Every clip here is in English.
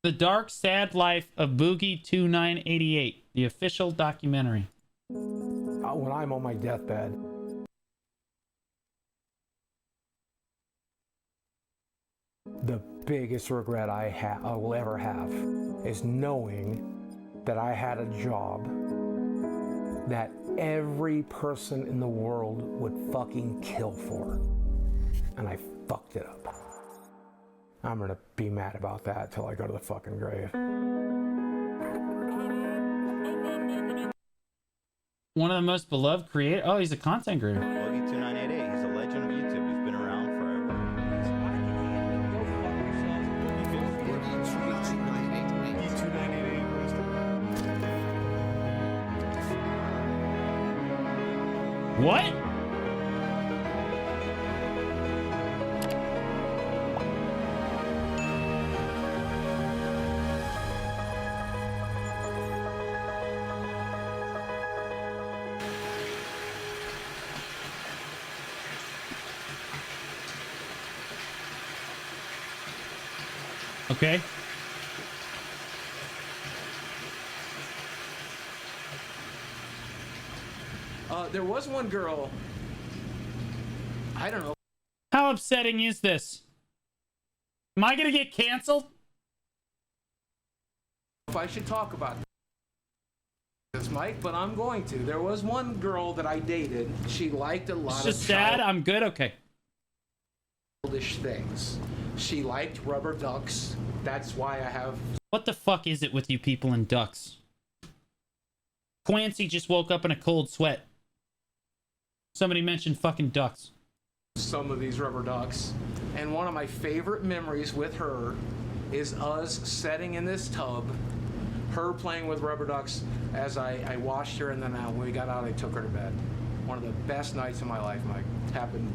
The Dark Sad Life of Boogie2988, the official documentary. When I'm on my deathbed, the biggest regret I will ever have is knowing that I had a job that every person in the world would fucking kill for. And I fucked it up. I'm gonna be mad about that till I go to the fucking grave. One of the most beloved creators. Oh, he's a content creator. Boogie2988. He's a legend of YouTube. He's been around forever. What? Okay. There was one girl, I don't know. How upsetting is this? Am I gonna get canceled? If I should talk about this, Mike, but I'm going to. There was one girl that I dated. She liked a lot It's of just sad. I'm good. Okay. childish things. She liked rubber ducks. That's why I have. What the fuck is it with you people and ducks? Clancy just woke up in a cold sweat. Somebody mentioned fucking ducks. Some of these rubber ducks. And one of my favorite memories with her is us sitting in this tub, her playing with rubber ducks as I washed her, and then when we got out, I took her to bed. One of the best nights of my life, Mike. Happened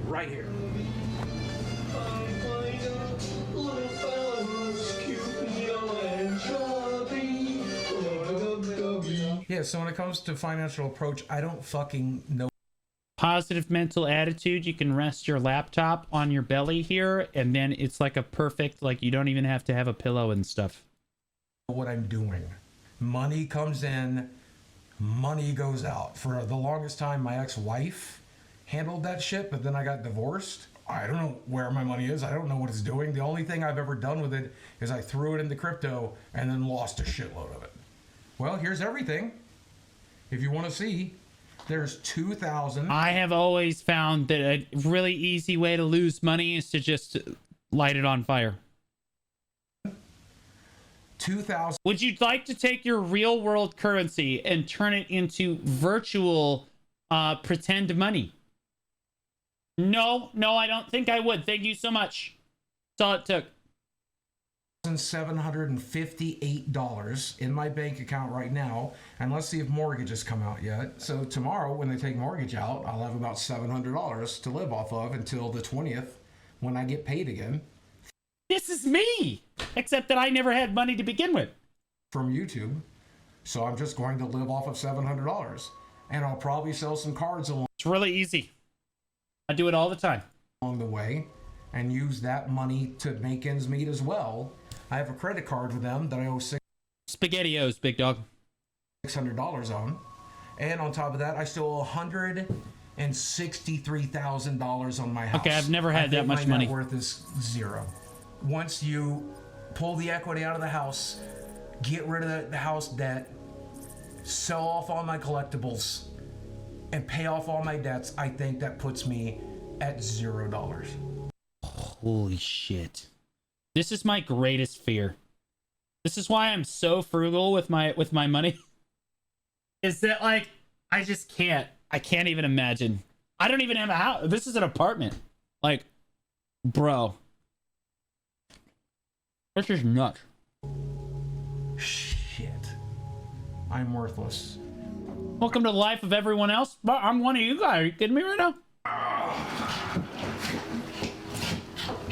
right here. Yeah, so when it comes to financial approach, I don't fucking know. Positive mental attitude. You can rest your laptop on your belly here, and then it's like a perfect, like you don't even have to have a pillow and stuff. What I'm doing. Money comes in, money goes out. For the longest time, my ex-wife handled that shit, but then I got divorced. I don't know where my money is. I don't know what it's doing. The only thing I've ever done with it is I threw it into crypto and then lost a shitload of it. Well, here's everything. If you want to see, there's 2,000. I have always found that a really easy way to lose money is to just light it on fire. 2,000. Would you like to take your real world currency and turn it into virtual pretend money? No, I don't think I would. Thank you so much. That's all it took. $758 in my bank account right now, and let's see if mortgages come out yet. So tomorrow when they take mortgage out, I'll have about $700 to live off of until the 20th when I get paid again. This is me, except that I never had money to begin with. From YouTube. So I'm just going to live off of $700, and I'll probably sell some cards along It's really easy. I do it all the time. the way and use that money to make ends meet as well. I have a credit card with them that I owe SpaghettiOs, big dog. $600 on, and on top of that, I still owe $163,000 on my house. Okay, I've never had that much money. My net worth is zero. Once you pull the equity out of the house, get rid of the house debt, sell off all my collectibles, and pay off all my debts, I think that puts me at $0. Holy shit. This is my greatest fear. This is why I'm so frugal with my money. Is that like I just can't. I can't even imagine. I don't even have a house. This is an apartment. Like, bro. This is nuts. Shit. I'm worthless. Welcome to the life of everyone else. But I'm one of you guys. Are you kidding me right now?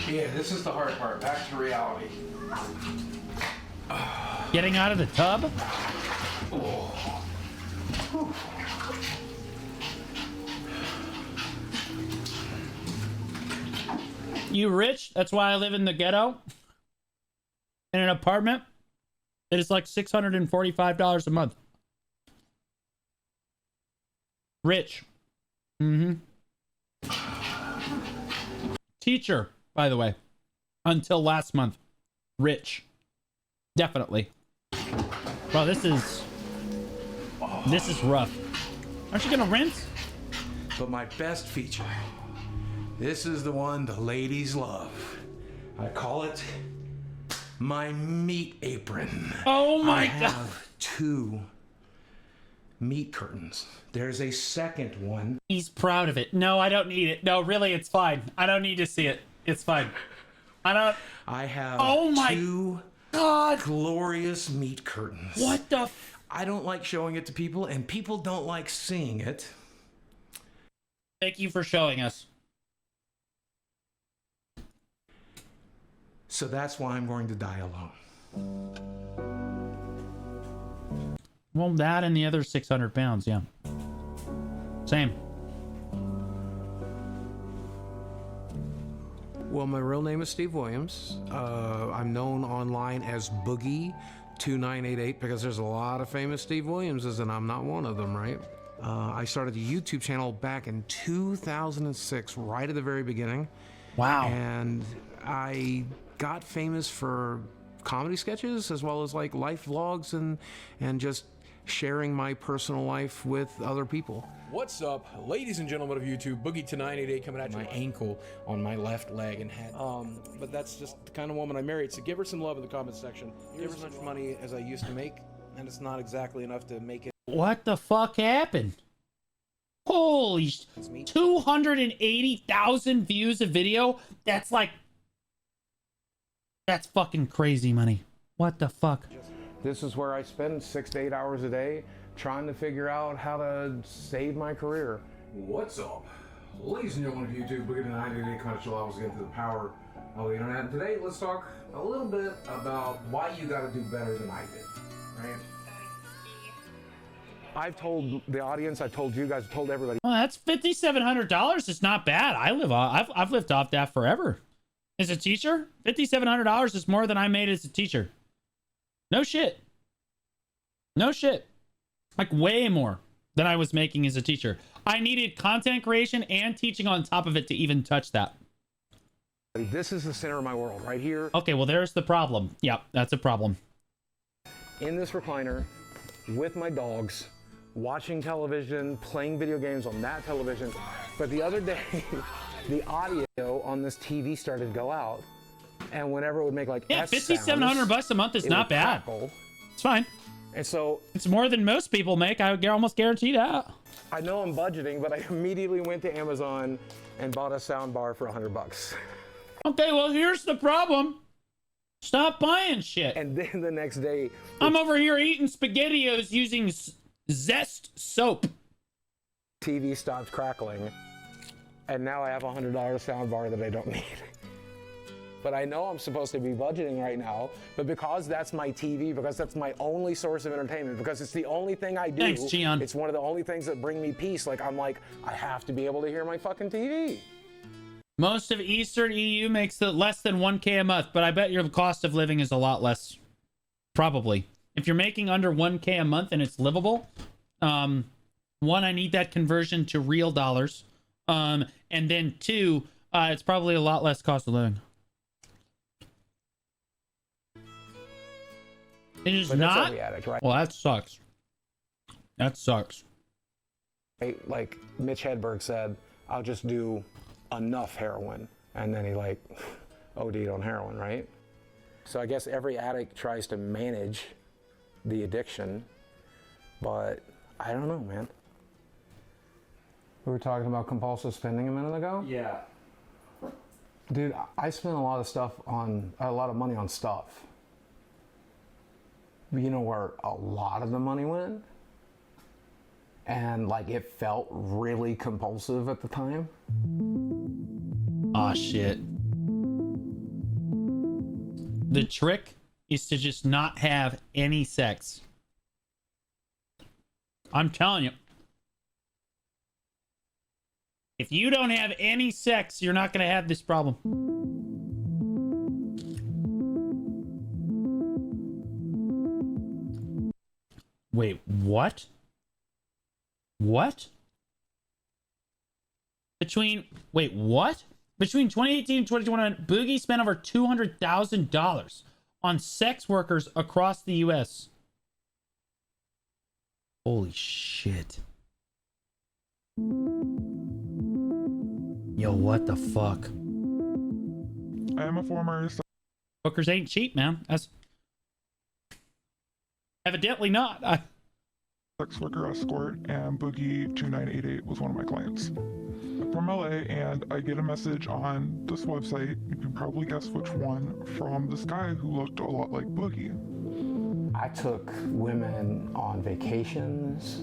Yeah, this is the hard part. Back to reality. Getting out of the tub? Oh. You rich? That's why I live in the ghetto? in an apartment that is like $645 a month. Rich. Teacher, by the way, until last month. Rich. Definitely. Bro, this is rough. Aren't you gonna rinse? But my best feature, this is the one the ladies love. I call it my meat apron. Oh my I God. have 2 meat curtains. There's a second one. He's proud of it. No, I don't need it. No, really, it's fine. I don't need to see it. It's fine. I have Oh my 2 God. glorious meat curtains. What the I don't like showing it to people, and people don't like seeing it. Thank you for showing us. So that's why I'm going to die alone. Well, that and the other 600 pounds, yeah. Same. Well, my real name is Steve Williams. I'm known online as Boogie2988 because there's a lot of famous Steve Williamses, and I'm not one of them, right? I started a YouTube channel back in 2006, right at the very beginning. Wow. And I got famous for comedy sketches as well as like life vlogs and just sharing my personal life with other people. What's up, ladies and gentlemen of YouTube? Boogie2988 coming at you. My ankle on my left leg and head. But that's just the kind of woman I married. So give her some love in the comment section. Give her as much money as I used to make, and it's not exactly enough to make it. What the fuck happened? Holy 280,000 views a video? That's fucking crazy money. What the fuck? This is where I spend 6 to 8 hours a day trying to figure out how to save my career. What's up? Ladies and gentlemen of YouTube, Boogie2988 coming at you live again to the power of the internet. And today, let's talk a little bit about why you gotta do better than I did, right? I've told the audience, I've told you guys, I've told everybody. Well, that's $5,700. It's not bad. I've lived off that forever. As a teacher, $5,700 is more than I made as a teacher. No shit. No shit. Like way more than I was making as a teacher. I needed content creation and teaching on top of it to even touch that. This is the center of my world, right here. Okay, well, there's the problem. Yep, that's a problem. In this recliner, with my dogs, watching television, playing video games on that television. But the other day, the audio on this TV started to go out. And whenever it would make like yeah, $5,700 a month is not bad. Crackle. It's fine. And so it's more than most people make. I would almost guarantee that. I know I'm budgeting, but I immediately went to Amazon and bought a sound bar for $100. Okay, well, here's the problem. Stop buying shit. And then the next day, I'm over here eating SpaghettiOs using Zest soap. TV stopped crackling, and now I have a $100 sound bar that I don't need. But I know I'm supposed to be budgeting right now, but because that's my TV, because that's my only source of entertainment, because it's the only thing I do. Thanks, Gian. It's one of the only things that bring me peace. Like, I'm like, I have to be able to hear my fucking TV. Most of Eastern EU makes less than 1K a month, but I bet your cost of living is a lot less. Probably. If you're making under 1K a month and it's livable, one, I need that conversion to real dollars. And then two, it's probably a lot less cost of living. It is But not. that's every addict, right? Well, that sucks. That sucks. Like Mitch Hedberg said, I'll just do enough heroin, and then he like OD'd on heroin, right? So I guess every addict tries to manage the addiction, but I don't know, man. We were talking about compulsive spending a minute ago. Yeah. Dude, I spent a lot of money on stuff. You know where a lot of the money went? And like it felt really compulsive at the time. Aw, shit. The trick is to just not have any sex. I'm telling you. If you don't have any sex, you're not going to have this problem. Wait, what? What? Wait, what? Between 2018 and 2021, Boogie spent over $200,000 on sex workers across the U.S. Holy shit. Yo, what the fuck? I am a former Hookers ain't cheap, man. That's evidently not. sex worker escort, and Boogie2988 was one of my clients. I'm from LA, and I get a message on this website, you can probably guess which one, from this guy who looked a lot like Boogie. I took women on vacations,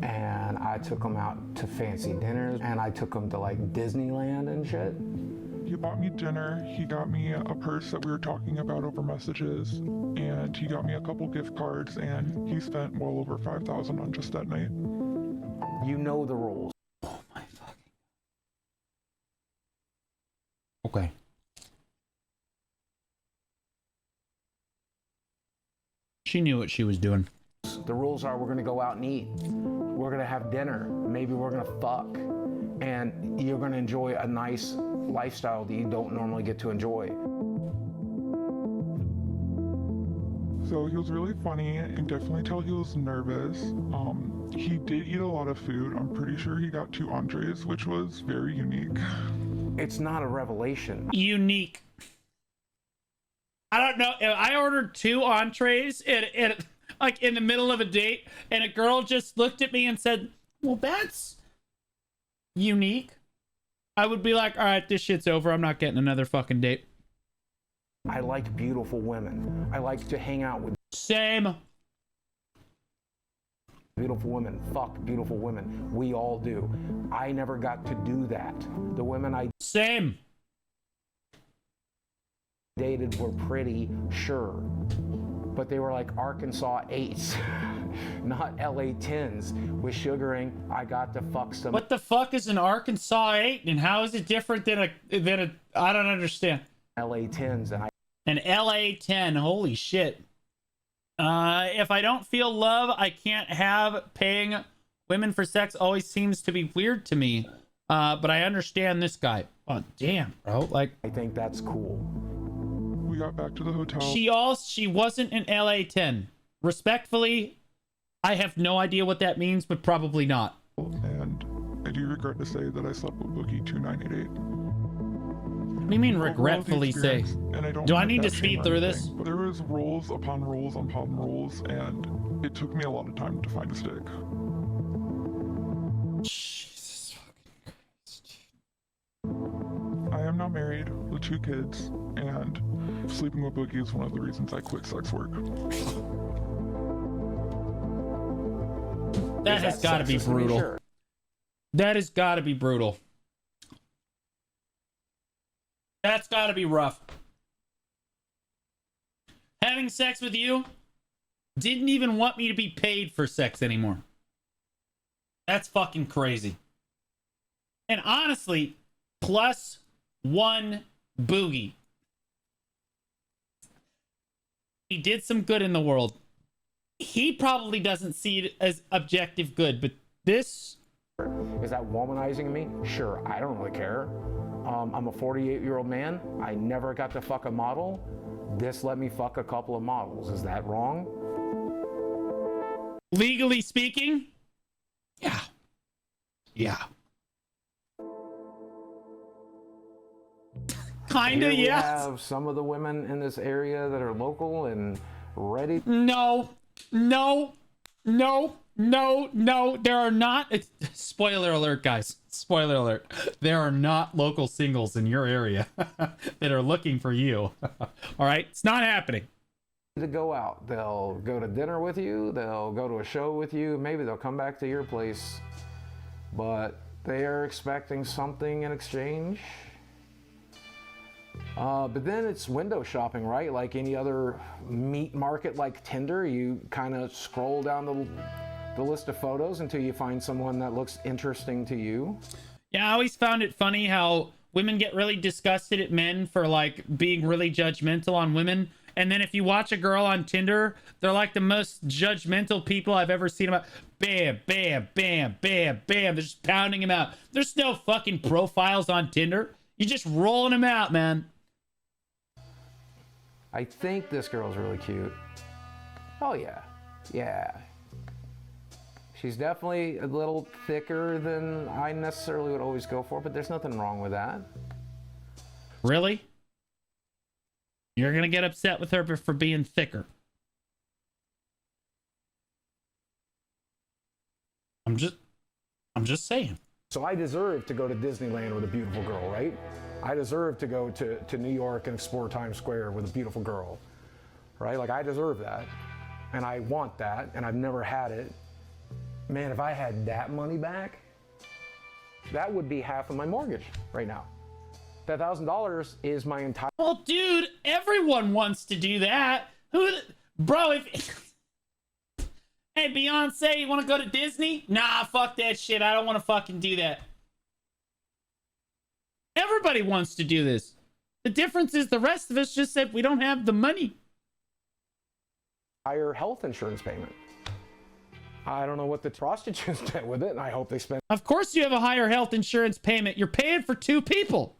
and I took them out to fancy dinners, and I took them to like Disneyland and shit. He bought me dinner, he got me a purse that we were talking about over messages, and he got me a couple gift cards, and he spent well over $5,000 on just that night. You know the rules. Oh my fucking. Okay. She knew what she was doing. The rules are we're gonna go out and eat. We're gonna have dinner. Maybe we're gonna fuck. And you're gonna enjoy a nice lifestyle that you don't normally get to enjoy. So he was really funny, and definitely tell he was nervous. He did eat a lot of food. I'm pretty sure he got 2 entrees, which was very unique. It's not a revelation. Unique. I don't know. I ordered 2 entrees and like in the middle of a date, and a girl just looked at me and said, "Well, that's unique." I would be like, "All right, this shit's over. I'm not getting another fucking date." I like beautiful women. I like to hang out with Same. beautiful women, fuck beautiful women. We all do. I never got to do that. The women I Same. dated were pretty, sure, but they were like Arkansas 8s, not LA 10s with sugaring. I got to fuck some. What the fuck is an Arkansas 8, and how is it different than a I don't understand. LA 10s, and An LA 10, holy shit. If I don't feel love, I can't have. Paying women for sex always seems to be weird to me. But I understand this guy. Oh, damn, bro. Like, I think that's cool. We got back to the hotel. she wasn't an LA 10. Respectfully, I have no idea what that means, but probably not. And I do regret to say that I slept with Boogie2988. What do you mean regretfully say? Do I need to speed through this? But there was rules upon rules upon rules, and it took me a lot of time to find a stick. Jesus fucking Christ. I am now married with 2 kids, and sleeping with Boogie is one of the reasons I quit sex work. That has got to be brutal. Sure. That has got to be brutal. That's got to be rough. Having sex with you, didn't even want me to be paid for sex anymore. That's fucking crazy. And honestly, +1 Boogie. He did some good in the world. He probably doesn't see it as objective good, but this... Is that womanizing me? Sure, I don't really care. I'm a 48-year-old man. I never got to fuck a model. This let me fuck a couple of models. Is that wrong? Legally speaking, yeah. Yeah. Kinda, Here we yes. have some of the women in this area that are local and ready. No. There are not. Spoiler alert, guys. Spoiler alert. There are not local singles in your area that are looking for you. All right? It's not happening. To go out. They'll go to dinner with you. They'll go to a show with you. Maybe they'll come back to your place. But they are expecting something in exchange. But then it's window shopping, right? Like any other meat market like Tinder, you kind of scroll down the list of photos until you find someone that looks interesting to you. Yeah, I always found it funny how women get really disgusted at men for like being really judgmental on women, And then if you watch a girl on Tinder, they're like the most judgmental people I've ever seen about. Bam, bam, bam, bam, bam. They're just pounding them out. There's no fucking profiles on Tinder. You're just rolling them out, man. I think this girl's really cute. Oh yeah, yeah. She's definitely a little thicker than I necessarily would always go for, but there's nothing wrong with that. Really? You're gonna get upset with her for being thicker. I'm just saying. So I deserve to go to Disneyland with a beautiful girl, right? I deserve to go to New York and explore Times Square with a beautiful girl, right? Like, I deserve that, and I want that, and I've never had it. Man, if I had that money back, that would be half of my mortgage right now. That $1,000 is my entire... Well, dude, everyone wants to do that. Bro, if... Hey, Beyonce, you want to go to Disney? Nah, fuck that shit. I don't want to fucking do that. Everybody wants to do this. The difference is the rest of us just said we don't have the money. Higher health insurance payment. I don't know what the prostitutes did with it, and I hope they spend... Of course you have a higher health insurance payment. You're paying for 2 people.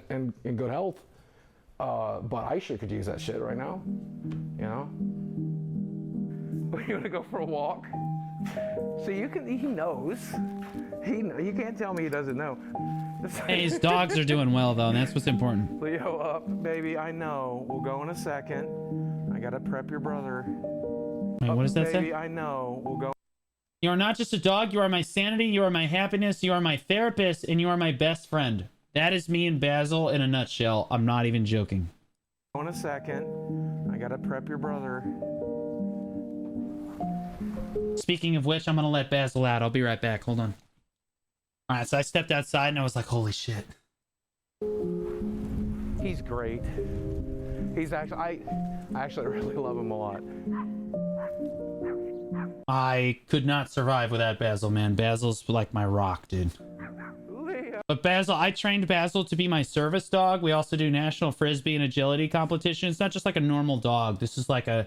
And in good health. But I sure could use that shit right now. You know? You want to go for a walk? So he knows. You can't tell me he doesn't know. Hey, his dogs are doing well, though, and that's what's important. Leo, up, baby, I know. We'll go in a second. I gotta prep your brother. Wait, what does that baby, say? I know. We'll go. You are not just a dog. You are my sanity. You are my happiness. You are my therapist, and you are my best friend. That is me and Basil in a nutshell. I'm not even joking. In a second. I gotta prep your brother. Speaking of which, I'm gonna let Basil out. I'll be right back. Hold on. All right, so I stepped outside and I was like, holy shit. He's great. He's actually, I actually really love him a lot. I could not survive without Basil, man. Basil's like my rock, dude. But Basil, I trained Basil to be my service dog. We also do national frisbee and agility competition. It's not just like a normal dog. This is like a,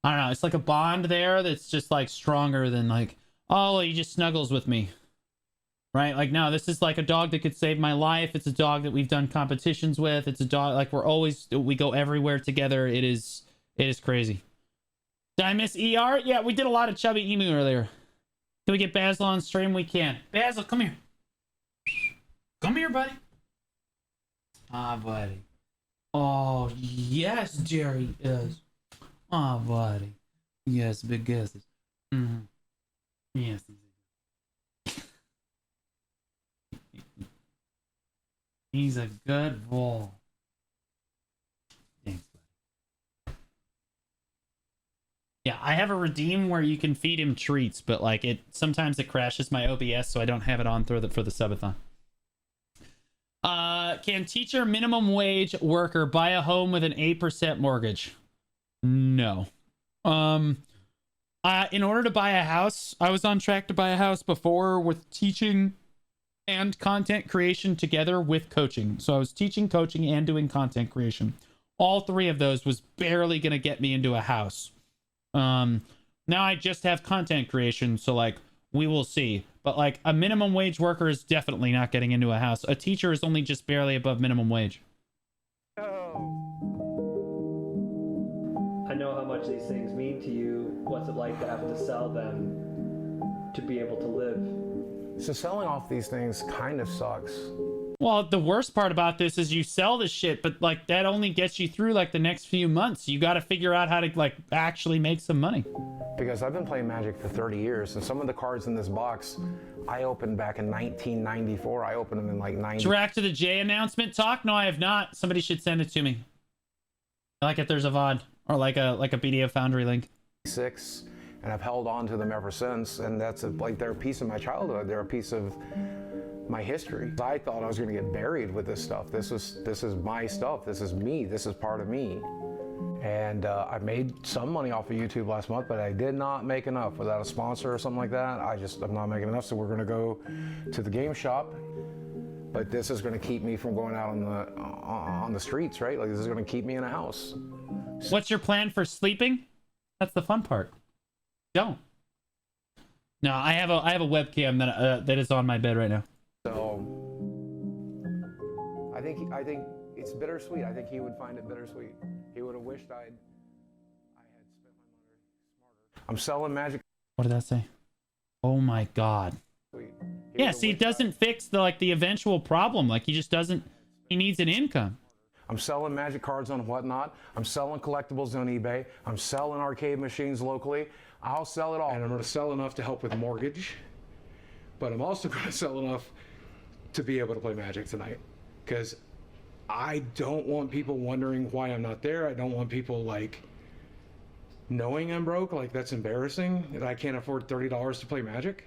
I don't know, it's like a bond there that's just like stronger than like, oh, he just snuggles with me. Right? Like, no, this is like a dog that could save my life. It's a dog that we've done competitions with. It's a dog, like we go everywhere together. It is crazy. Did I miss ER? Yeah, we did a lot of Chubby Emu earlier. Can we get Basil on stream? We can. Basil, come here. Come here, buddy. Ah, buddy. Oh, yes, Jerry is. Ah, buddy. Yes, big guesses. Mm-hmm. Yes. He's a good boy. Thanks, buddy. Yeah, I have a redeem where you can feed him treats, but like sometimes it crashes my OBS, so I don't have it on for the subathon. Can teacher minimum wage worker buy a home with an 8% mortgage? No. In order to buy a house, I was on track to buy a house before with teaching and content creation together with coaching. So I was teaching, coaching, and doing content creation. All 3 of those was barely going to get me into a house. Now I just have content creation, so like we will see. But like a minimum wage worker is definitely not getting into a house. A teacher is only just barely above minimum wage. I know how much these things mean to you. What's it like to have to sell them to be able to live? So selling off these things kind of sucks. Well, the worst part about this is you sell the shit, but like that only gets you through like the next few months. You got to figure out how to like actually make some money. Because I've been playing Magic for 30 years, and some of the cards in this box I opened back in 1994. I opened them in like 90. Track to the J announcement talk? No, I have not. Somebody should send it to me. Like if there's a VOD or like a PDF Foundry link. 6, and I've held on to them ever since, and that's like they're a piece of my childhood. They're a piece of my history. I thought I was going to get buried with this stuff. This is my stuff. This is me. This is part of me. And I made some money off of YouTube last month, but I did not make enough. Without a sponsor or something like that, I'm not making enough. So we're going to go to the game shop. But this is going to keep me from going out on the streets, right? Like, this is going to keep me in a house. What's your plan for sleeping? That's the fun part. Don't. No, I have a webcam that is on my bed right now. So I think it's bittersweet. I think he would find it bittersweet. He would have wished I had spent my money smarter. I'm selling magic. What did that say? Oh my god. Yeah, see, it doesn't fix the eventual problem. Like, he just doesn't. He needs an income. I'm selling magic cards on Whatnot. I'm selling collectibles on eBay. I'm selling arcade machines locally. I'll sell it all. And I'm going to sell enough to help with mortgage. But I'm also going to sell enough to be able to play Magic tonight. Because I don't want people wondering why I'm not there. I don't want people, like, knowing I'm broke. Like, that's embarrassing that I can't afford $30 to play Magic.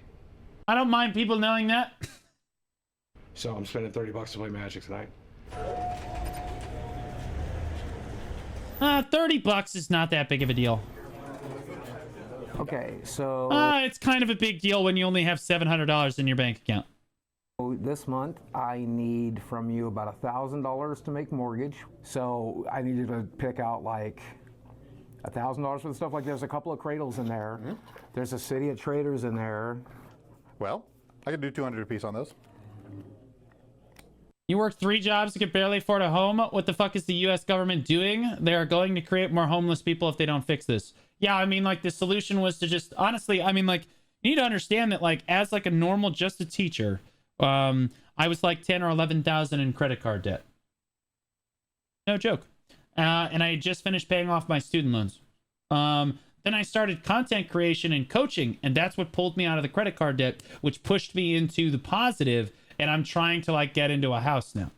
I don't mind people knowing that. So I'm spending $30 to play Magic tonight. $30 is not that big of a deal. Okay, so It's kind of a big deal when you only have $700 in your bank account. this month I need from you about $1,000 to make mortgage. So I need you to pick out like $1,000 for the stuff. Like, there's a couple of cradles in there. Mm-hmm. There's a City of Traders in there. Well, I could do 200 a piece on those. You work 3 jobs and can barely afford a home? What the fuck is the U.S. government doing? They are going to create more homeless people if they don't fix this. Yeah, I mean, like, the solution was to just, honestly, I mean, like, you need to understand that, like, as, like, a normal, just a teacher, I was, like, 10 or 11,000 in credit card debt. No joke. And I had just finished paying off my student loans. Then I started content creation and coaching, and that's what pulled me out of the credit card debt, which pushed me into the positive, and I'm trying to, like, get into a house now.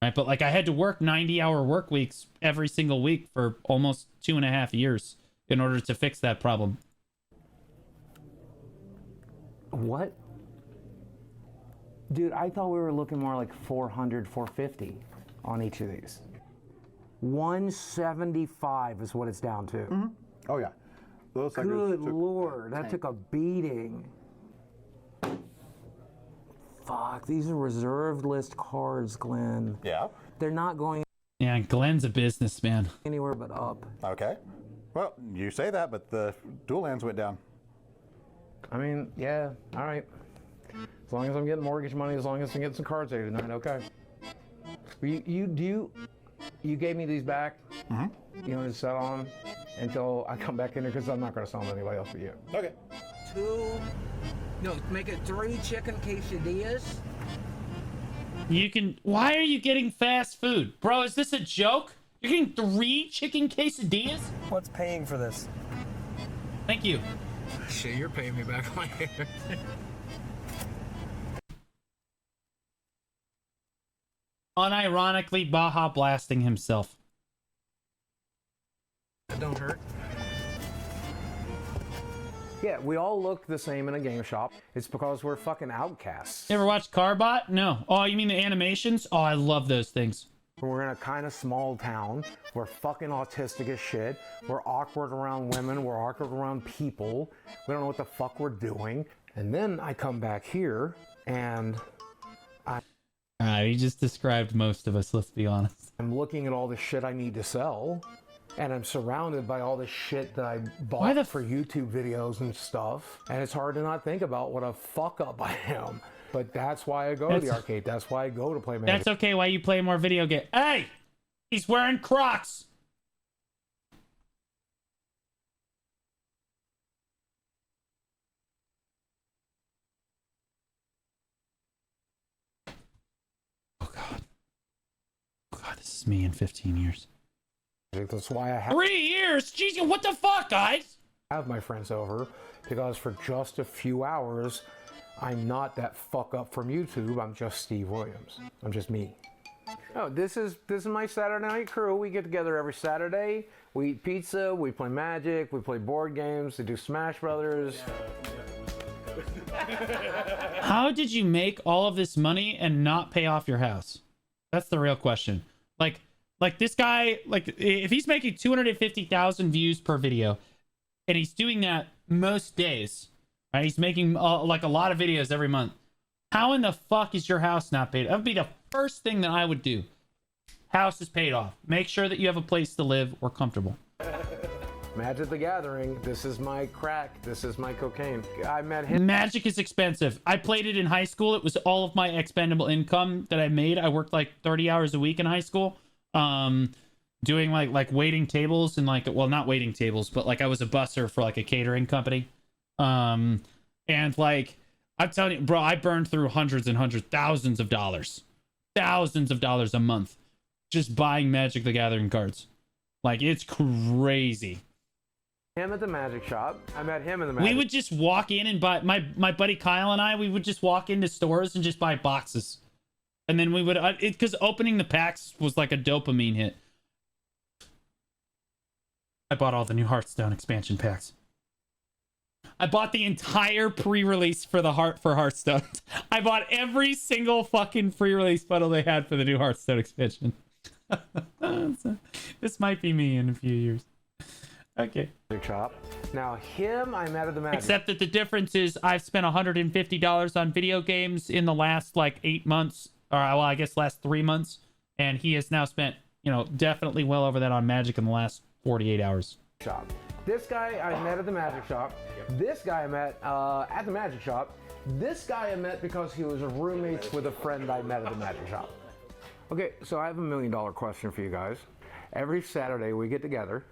Right? But, like, I had to work 90-hour work weeks every single week for almost 2.5 years in order to fix that problem. What? Dude, I thought we were looking more like 400, 450 on each of these. 175 is what it's down to. Mm-hmm. Oh, yeah. Those Good Lord, that took a beating. Fuck, these are reserved list cards, Glenn. Yeah. They're not going Yeah, Glenn's a businessman. anywhere but up. Okay. Well, you say that, but the dual lands went down. I mean, yeah, all right. As long as I'm getting mortgage money, as long as I'm getting some cards there tonight, okay. You gave me these back. Mm-hmm. You know, to sell on until I come back in here, because I'm not going to sell them to anybody else but you. Okay. Make it 3 chicken quesadillas. You can... Why are you getting fast food? Bro, is this a joke? You're getting 3 chicken quesadillas? What's paying for this? Thank you. Shit, you're paying me back my hair. Unironically Baja blasting himself. That don't hurt. Yeah, we all look the same in a game shop. It's because we're fucking outcasts. You ever watched Carbot? No. Oh, you mean the animations? Oh, I love those things. We're in a kind of small town. We're fucking autistic as shit. We're awkward around women. We're awkward around people. We don't know what the fuck we're doing. And then I come back here and He just described most of us, let's be honest. I'm looking at all the shit I need to sell. And I'm surrounded by all the shit that I bought for YouTube videos and stuff. And it's hard to not think about what a fuck up I am. But that's why I go to the arcade. That's why I go to play Magic. That's okay, why you play more video game. Hey! He's wearing Crocs! Oh god. Oh god, this is me in 15 years. That's why I have 3 years? Jeez, what the fuck, guys? have my friends over, because for just a few hours, I'm not that fuck up from YouTube. I'm just Steve Williams. I'm just me. Oh, this is my Saturday night crew. We get together every Saturday. We eat pizza. We play Magic. We play board games. We do Smash Brothers. How did you make all of this money and not pay off your house? That's the real question. Like this guy, like if he's making 250,000 views per video, and he's doing that most days, right? He's making like a lot of videos every month. How in the fuck is your house not paid? That would be the first thing that I would do. House is paid off. Make sure that you have a place to live or comfortable. Magic the Gathering. This is my crack. This is my cocaine. I met him. Magic is expensive. I played it in high school. It was all of my expendable income that I made. I worked like 30 hours a week in high school. Doing like waiting tables and like, well, not waiting tables, but like I was a busser for like a catering company. And like, I'm telling you, bro, I burned through hundreds and hundreds, thousands of dollars a month just buying Magic the Gathering cards. Like, it's crazy. Him at the magic shop. I met him in the magic. We would just walk in and buy, my buddy Kyle and I, we would just walk into stores and just buy boxes. And then we would, because opening the packs was like a dopamine hit. I bought all the new Hearthstone expansion packs. I bought the entire pre-release for Hearthstone. I bought every single fucking pre-release bundle they had for the new Hearthstone expansion. This might be me in a few years. Okay. Shop. Now him, I met at the magic. Except that the difference is I've spent $150 on video games in the last like 8 months, or well, I guess last 3 months, and he has now spent, you know, definitely well over that on Magic in the last 48 hours. Shop. This guy I met at the magic shop. This guy I met at the magic shop. This guy I met because he was roommates with a friend I met at the magic shop. Okay, so I have $1 million question for you guys. Every Saturday we get together.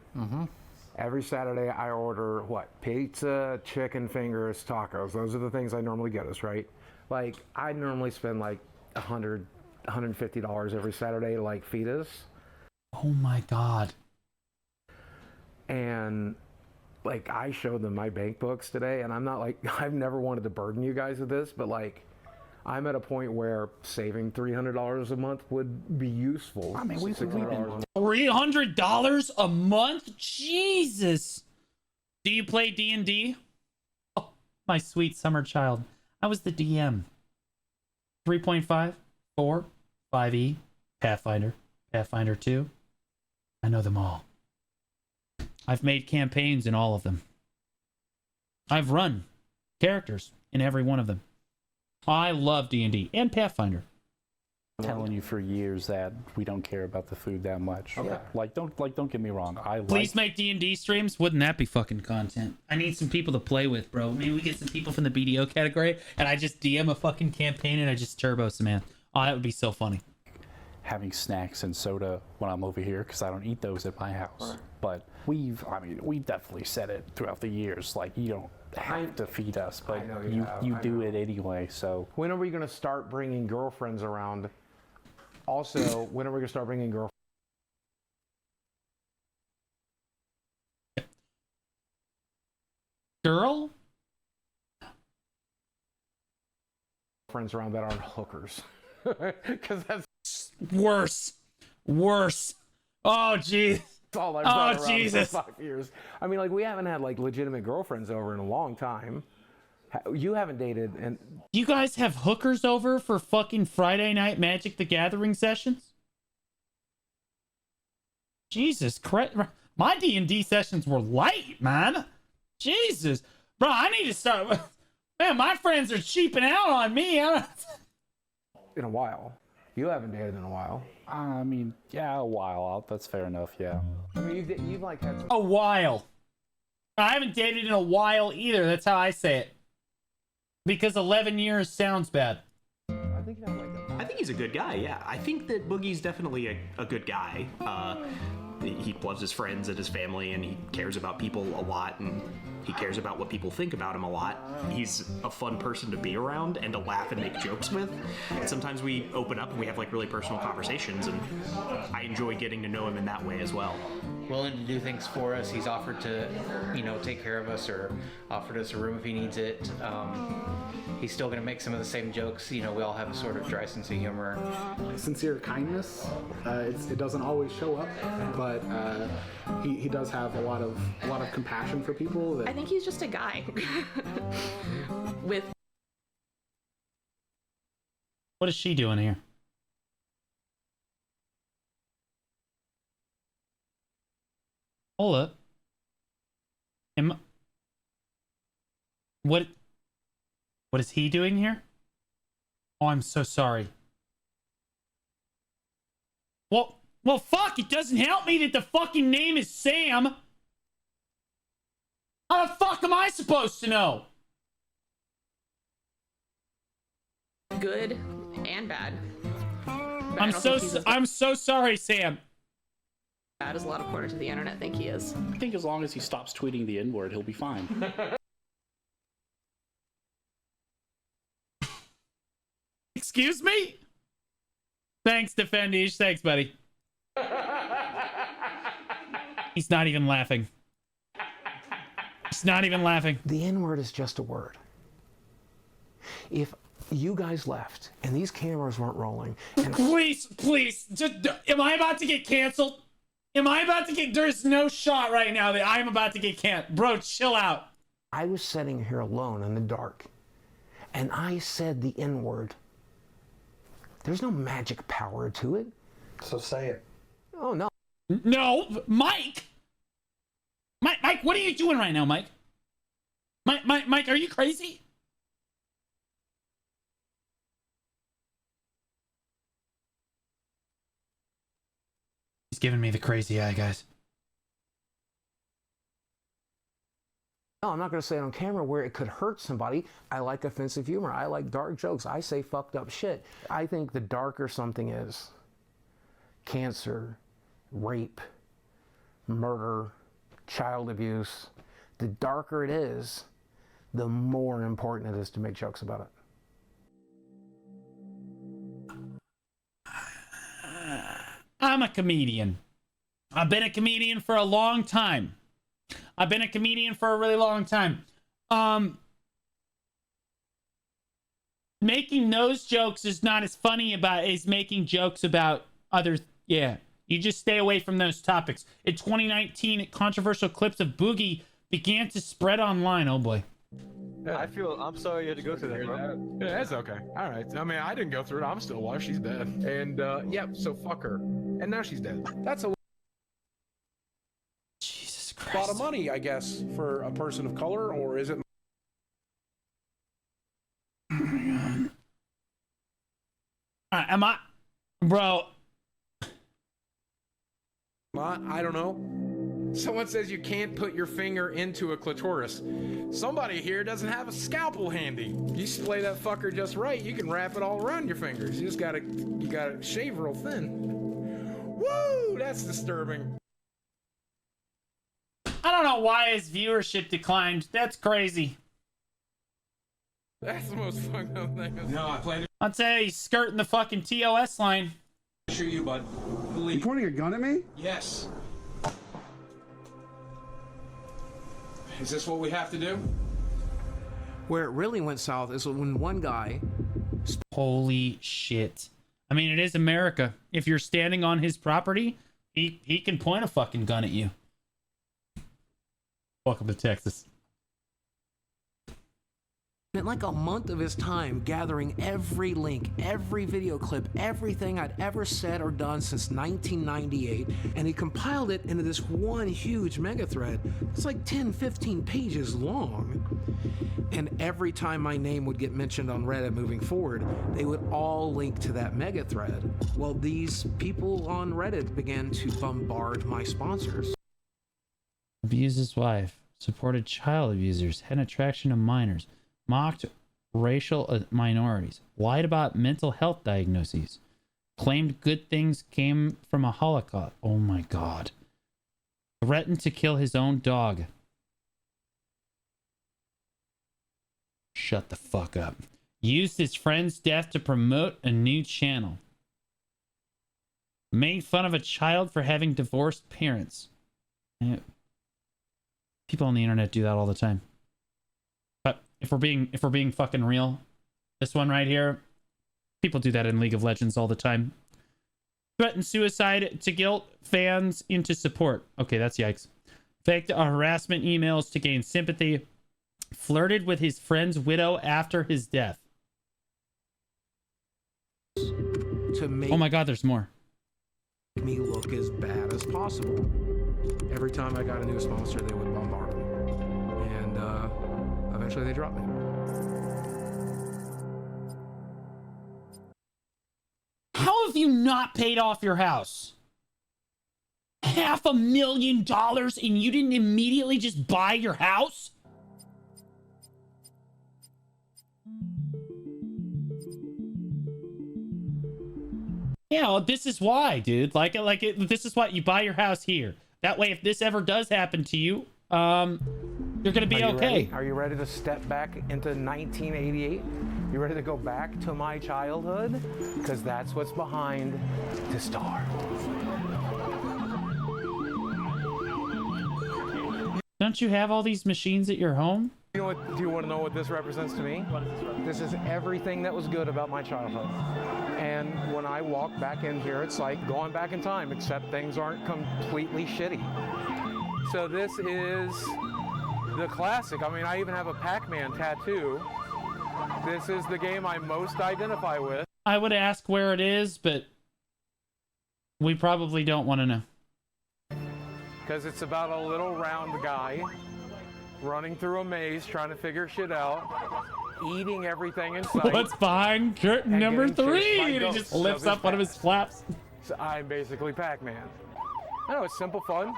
Every Saturday I order what? Pizza, chicken fingers, tacos. Those are the things I normally get us, right? Like I normally spend like $100, $150 every Saturday to like feed us. Oh my God. And like I showed them my bank books today, and I'm not like, I've never wanted to burden you guys with this, but like I'm at a point where saving $300 a month would be useful. I mean, we've been $300 a month? Jesus. Do you play D&D? Oh, my sweet summer child. I was the DM. 3.5, 4, 5e, Pathfinder, Pathfinder 2. I know them all. I've made campaigns in all of them. I've run characters in every one of them. I love D&D and Pathfinder. I'm telling you for years that we don't care about the food that much. Okay. Don't get me wrong. Please make D&D streams. Wouldn't that be fucking content? I need some people to play with, bro. Maybe we get some people from the BDO category and I just DM a fucking campaign and I just turbo some, man. Oh, that would be so funny. Having snacks and soda when I'm over here because I don't eat those at my house. But we've definitely said it throughout the years. Like, you don't have to feed us, but you do it anyway. So when are we going to start bringing girlfriends around? Also, when are we going to start bringing girlfriends around that aren't hookers? Because that's worse. Oh, jeez. all I've brought around Jesus. for 5 years. I mean, like, we haven't had like legitimate girlfriends over in a long time. You haven't dated, and you guys have hookers over for fucking Friday night Magic the Gathering sessions? Jesus Christ. My D&D sessions were light, man. Jesus. Bro, I need to start. Man, my friends are cheaping out on me. In a while. You haven't dated in a while. I mean, yeah, a while. That's fair enough, yeah. I mean, you've like had some... A while. I haven't dated in a while either. That's how I say it. Because 11 years sounds bad. I think you have like I think he's a good guy, yeah. I think that Boogie's definitely a good guy. He loves his friends and his family, and he cares about people a lot, and he cares about what people think about him a lot. He's a fun person to be around and to laugh and make jokes with. And sometimes we open up and we have like really personal conversations, and I enjoy getting to know him in that way as well. Willing to do things for us. He's offered to, take care of us or offered us a room if he needs it. He's still going to make some of the same jokes. We all have a sort of dry sense of humor. Sincere kindness. It doesn't always show up, but he does have a lot of compassion for people. I think he's just a guy with. What is she doing here? Hold up. What is he doing here? Oh, I'm so sorry. Well, fuck, it doesn't help me that the fucking name is Sam. How the fuck am I supposed to know? Good and bad. But I'm so sorry, Sam. Bad as a lot of corners of the internet think he is. I think as long as he stops tweeting the N-word, he'll be fine. Excuse me? Thanks, Defendish. Thanks, buddy. He's not even laughing. He's not even laughing. The N-word is just a word. If you guys left and these cameras weren't rolling, and please, just, am I about to get canceled? Am I about to get? There's no shot right now that I'm about to get canceled. Bro, chill out. I was sitting here alone in the dark, and I said the N-word. There's no magic power to it. So say it. Oh, no. No, Mike, what are you doing right now, Mike? Mike, are you crazy? He's giving me the crazy eye, guys. No, I'm not going to say it on camera where it could hurt somebody. I like offensive humor. I like dark jokes. I say fucked up shit. I think the darker something is, cancer, rape, murder, child abuse, the darker it is, the more important it is to make jokes about it. I'm a comedian. I've been a comedian for a long time. I've been a comedian for a really long time. Making those jokes is not as funny as making jokes about others. Yeah, you just stay away from those topics. In 2019, controversial clips of Boogie began to spread online. Oh boy. Yeah. I'm sorry you had to go through that, bro. Yeah, that's okay. All right. I mean, I didn't go through it. I'm still alive. She's dead. And, yeah, so fuck her. And now she's dead. That's a Jesus Christ. A lot of money, I guess, for a person of color, or is it? Oh my God. Am I, bro? I don't know. Someone says you can't put your finger into a clitoris. Somebody here doesn't have a scalpel handy. You splay that fucker just right, you can wrap it all around your fingers. You just gotta shave real thin. Woo! That's disturbing. I don't know why his viewership declined. That's crazy. That's the most fucked up thing. No, I played it. I'll tell you, he's skirting the fucking TOS line. Shoot you, bud. You pointing a gun at me? Yes. Is this what we have to do? Where it really went south is when one guy... Holy shit. I mean, it is America. If you're standing on his property, he can point a fucking gun at you. Welcome to Texas. Spent like a month of his time gathering every link, every video clip, everything I'd ever said or done since 1998, and he compiled it into this one huge mega thread. It's like 10, 15 pages long. And every time my name would get mentioned on Reddit moving forward, they would all link to that mega thread. Well, these people on Reddit began to bombard my sponsors. Abused his wife, supported child abusers, had an attraction to minors, mocked racial minorities, lied about mental health diagnoses, claimed good things came from a Holocaust. Oh my God. Threatened to kill his own dog. Shut the fuck up. Used his friend's death to promote a new channel. Made fun of a child for having divorced parents. People on the internet do that all the time. But if we're being fucking real, this one right here, people do that in League of Legends all the time. Threatened suicide to guilt fans into support. Okay, that's yikes. Faked harassment emails to gain sympathy. Flirted with his friend's widow after his death. Oh my God, there's more. Me look as bad as possible. Every time I got a new sponsor, they would bombard me. And eventually they dropped me. have you not paid off your house? $500,000 and you didn't immediately just buy your house? Yeah, well, this is why, dude. This is why you buy your house here. That way, if this ever does happen to you, you're gonna be okay. Are you ready to step back into 1988? You ready to go back to my childhood? Because that's what's behind the star. Don't you have all these machines at your home? You know what, do you want to know what this represents to me? What does this represent? This is everything that was good about my childhood. And when I walk back in here, it's like going back in time, except things aren't completely shitty. So this is the classic. I mean, I even have a Pac-Man tattoo. This is the game I most identify with. I would ask where it is, but we probably don't want to know. Because it's about a little round guy running through a maze, trying to figure shit out, eating everything in sight. What's behind curtain number 3? And he just lifts up one of his flaps. So I'm basically Pac-Man. I know, it's simple fun.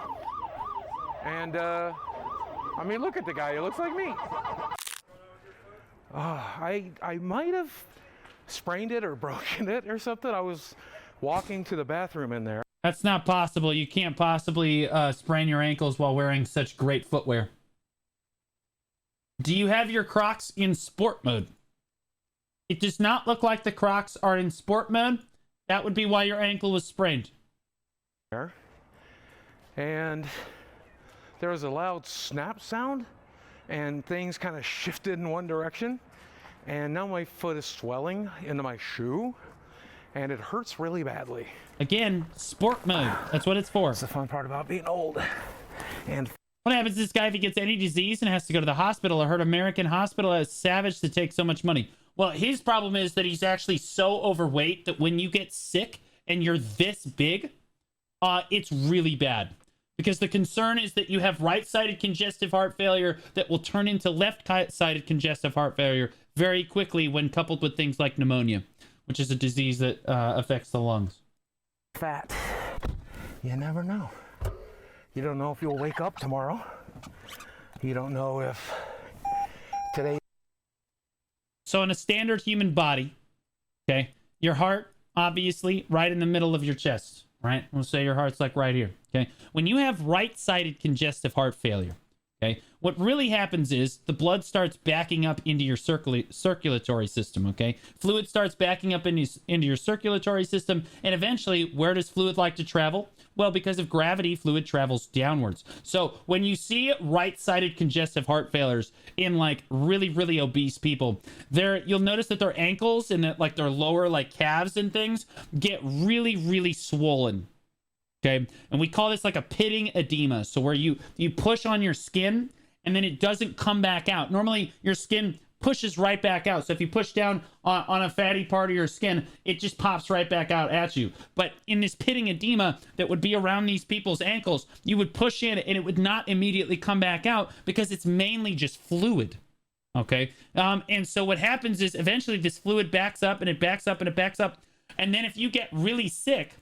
And, I mean, look at the guy. He looks like me. I might have sprained it or broken it or something. I was walking to the bathroom in there. That's not possible. You can't possibly sprain your ankles while wearing such great footwear. Do you have your Crocs in sport mode? It does not look like the Crocs are in sport mode. That would be why your ankle was sprained. And there was a loud snap sound, and things kind of shifted in one direction. And now my foot is swelling into my shoe, and it hurts really badly. Again, sport mode. That's what it's for. That's the fun part about being old. And what happens to this guy if he gets any disease and has to go to the hospital? I heard American Hospital is savage to take so much money. Well, his problem is that he's actually so overweight that when you get sick and you're this big, it's really bad. Because the concern is that you have right-sided congestive heart failure that will turn into left-sided congestive heart failure very quickly when coupled with things like pneumonia, which is a disease that affects the lungs. Fat. You never know. You don't know if you'll wake up tomorrow. You don't know if today... So in a standard human body, okay, your heart, obviously, right in the middle of your chest, right? We'll say your heart's like right here, okay? When you have right-sided congestive heart failure, okay, what really happens is the blood starts backing up into your circulatory system, okay? Fluid starts backing up into your circulatory system, and eventually, where does fluid like to travel? Well, because of gravity, fluid travels downwards. So when you see right-sided congestive heart failures in like really, really obese people, you'll notice that their ankles and that like their lower like calves and things get really, really swollen. Okay, and we call this like a pitting edema. So where you push on your skin and then it doesn't come back out. Normally your skin pushes right back out. So if you push down on a fatty part of your skin, it just pops right back out at you. But in this pitting edema that would be around these people's ankles, you would push in and it would not immediately come back out because it's mainly just fluid. Okay, and so what happens is eventually this fluid backs up and it backs up and it backs up. And then if you get really sick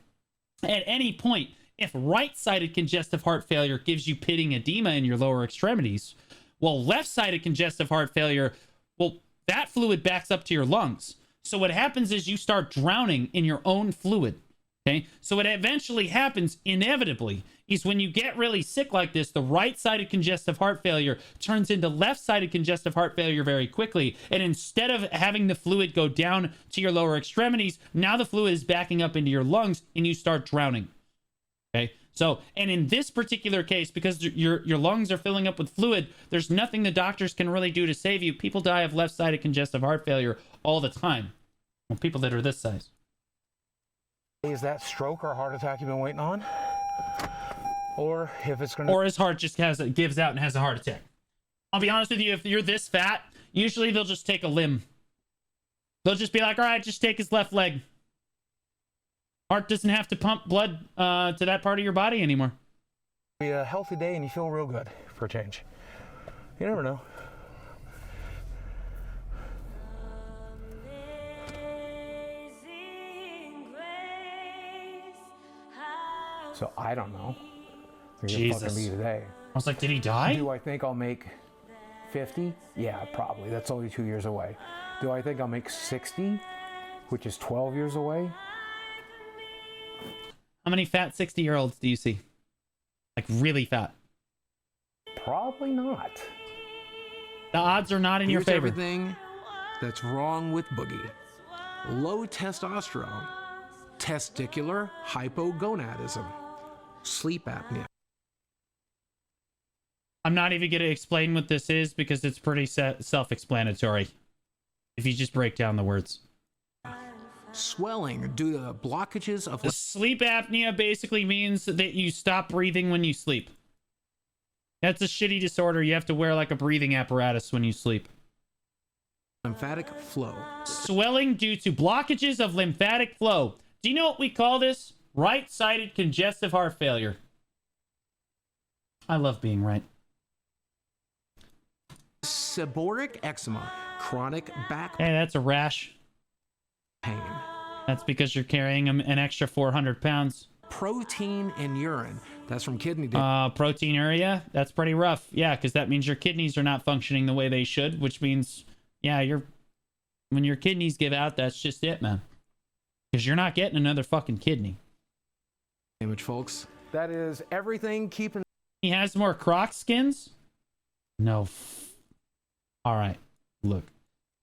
at any point, if right-sided congestive heart failure gives you pitting edema in your lower extremities, well, left-sided congestive heart failure, well, that fluid backs up to your lungs. So what happens is you start drowning in your own fluid, okay? So what eventually happens, inevitably, is when you get really sick like this, the right-sided congestive heart failure turns into left-sided congestive heart failure very quickly. And instead of having the fluid go down to your lower extremities, now the fluid is backing up into your lungs and you start drowning. Okay, so, and in this particular case, because your lungs are filling up with fluid, there's nothing the doctors can really do to save you. People die of left-sided congestive heart failure all the time. Well, people that are this size. Is that stroke or heart attack you've been waiting on? Or if it's gonna... Or his heart just gives out and has a heart attack. I'll be honest with you, if you're this fat, usually they'll just take a limb. They'll just be like, all right, just take his left leg. Heart doesn't have to pump blood to that part of your body anymore. Be a healthy day and you feel real good for a change. You never know. So I don't know. Jesus. Fucking me today. I was like, did he die? Do I think I'll make 50? Yeah, probably. That's only 2 years away. Do I think I'll make 60, which is 12 years away? How many fat 60-year-olds do you see? Like really fat? Probably not. The odds are not in your favor. Everything that's wrong with Boogie. Low testosterone, testicular hypogonadism, sleep apnea. I'm not even going to explain what this is because it's pretty self-explanatory. If you just break down the words. Swelling due to blockages of... The sleep apnea basically means that you stop breathing when you sleep. That's a shitty disorder. You have to wear like a breathing apparatus when you sleep. Lymphatic flow. Swelling due to blockages of lymphatic flow. Do you know what we call this? Right-sided congestive heart failure. I love being right. Seborrheic eczema, chronic back Hey, that's a rash. pain. That's because you're carrying an extra 400 pounds. Protein in urine. That's from kidney damage. Proteinuria? That's pretty rough. Yeah, because that means your kidneys are not functioning the way they should, which means, yeah, when your kidneys give out, that's just it, man. Because you're not getting another fucking kidney. Damage, folks. That is everything keeping... He has more Croc skins? No. All right, look.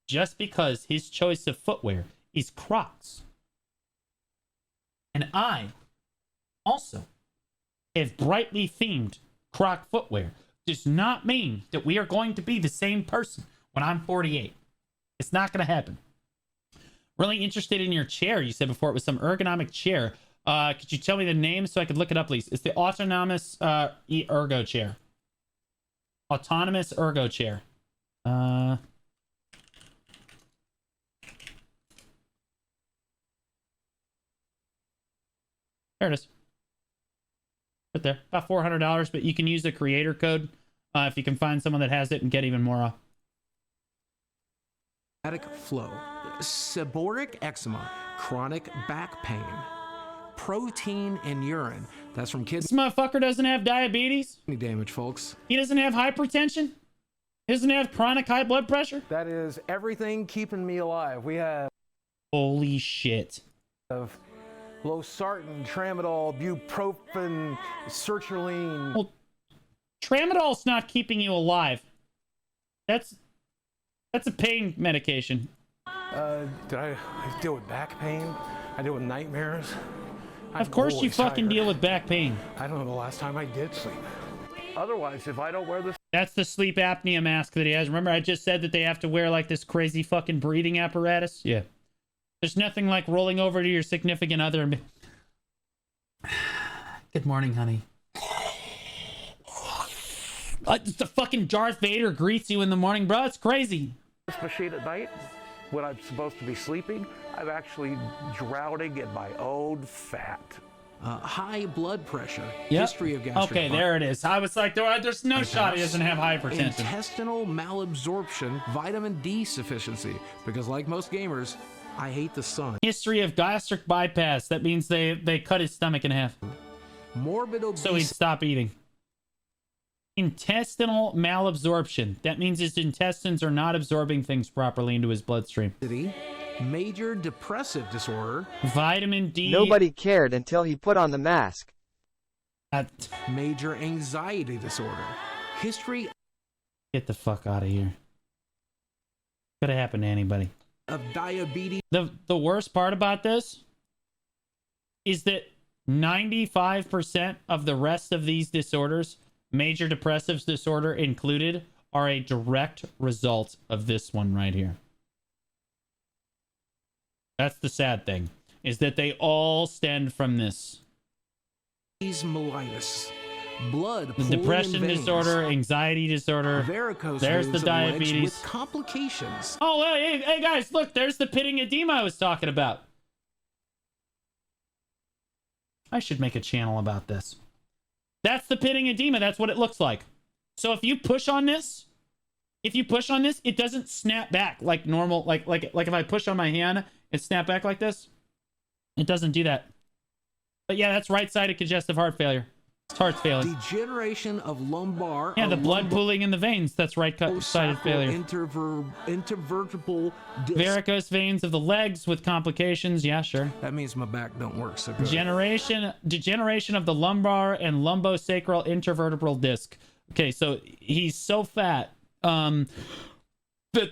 Just because his choice of footwear is Crocs, and I also have brightly themed Croc footwear, does not mean that we are going to be the same person when I'm 48. It's not going to happen. Really interested in your chair. You said before it was some ergonomic chair. Could you tell me the name so I could look it up, please? It's the Autonomous Ergo Chair. Autonomous Ergo Chair. There it is. Right there. About $400, but you can use the creator code if you can find someone that has it and get even more off. Lymphatic flow. Seborrheic eczema, chronic back pain. Protein in urine. That's from kidney... This motherfucker doesn't have diabetes. Damage, folks. He doesn't have hypertension. He doesn't have chronic high blood pressure. That is everything keeping me alive. We have... Holy shit. Of losartan, tramadol, bupropion, sertraline. Well, tramadol's not keeping you alive. That's a pain medication. Did I deal with back pain? I deal with nightmares. Of course you fucking deal with back pain. I don't know the last time I did sleep. Otherwise, if I don't wear this... That's the sleep apnea mask that he has. Remember I just said that they have to wear like this crazy fucking breathing apparatus? Yeah. There's nothing like rolling over to your significant other and... Good morning, honey. The fucking Darth Vader greets you in the morning, bro. It's crazy. This machine at night, when I'm supposed to be sleeping, I'm actually drowning in my own fat. High blood pressure. Yep. History of gastric... Okay, there it is. I was like, there's no shot he doesn't have hypertension. Intestinal malabsorption, vitamin D sufficiency. Because like most gamers, I hate the sun. History of gastric bypass. That means they cut his stomach in half. Morbid obesity. So he'd stop eating. Intestinal malabsorption. That means his intestines are not absorbing things properly into his bloodstream. Major depressive disorder. Vitamin D. Nobody cared until he put on the mask. Major anxiety disorder. History. Get the fuck out of here. Could have happened to anybody. Of diabetes. The worst part about this is that 95% of the rest of these disorders, major depressive disorder included, are a direct result of this one right here. That's the sad thing, is that they all stem from this. Mellitus. Blood. The depression disorder, anxiety disorder. Varicose there's the diabetes. With complications. Oh, hey guys, look, there's the pitting edema I was talking about. I should make a channel about this. That's the pitting edema. That's what it looks like. So if you push on this, it doesn't snap back like normal. Like if I push on my hand, it snap back like this. It doesn't do that. But yeah, that's right-sided congestive heart failure. It's heart failing. Degeneration of lumbar. Yeah, the blood pooling in the veins. That's right-sided failure. Intervertebral disc. Varicose veins of the legs with complications. Yeah, sure. That means my back don't work so good. Degeneration of the lumbar and lumbosacral intervertebral disc. Okay, so he's so fat that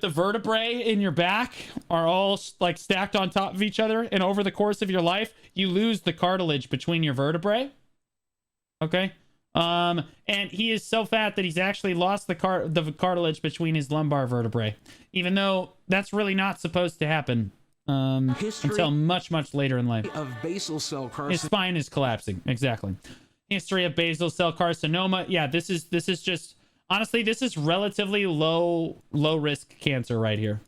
the vertebrae in your back are all like stacked on top of each other, and over the course of your life, you lose the cartilage between your vertebrae. Okay. And he is so fat that he's actually lost the cartilage between his lumbar vertebrae, even though that's really not supposed to happen until much later in life. Of basal cell carcinoma. His spine is collapsing. Exactly. History of basal cell carcinoma. Yeah, this is just honestly, this is relatively low risk cancer right here.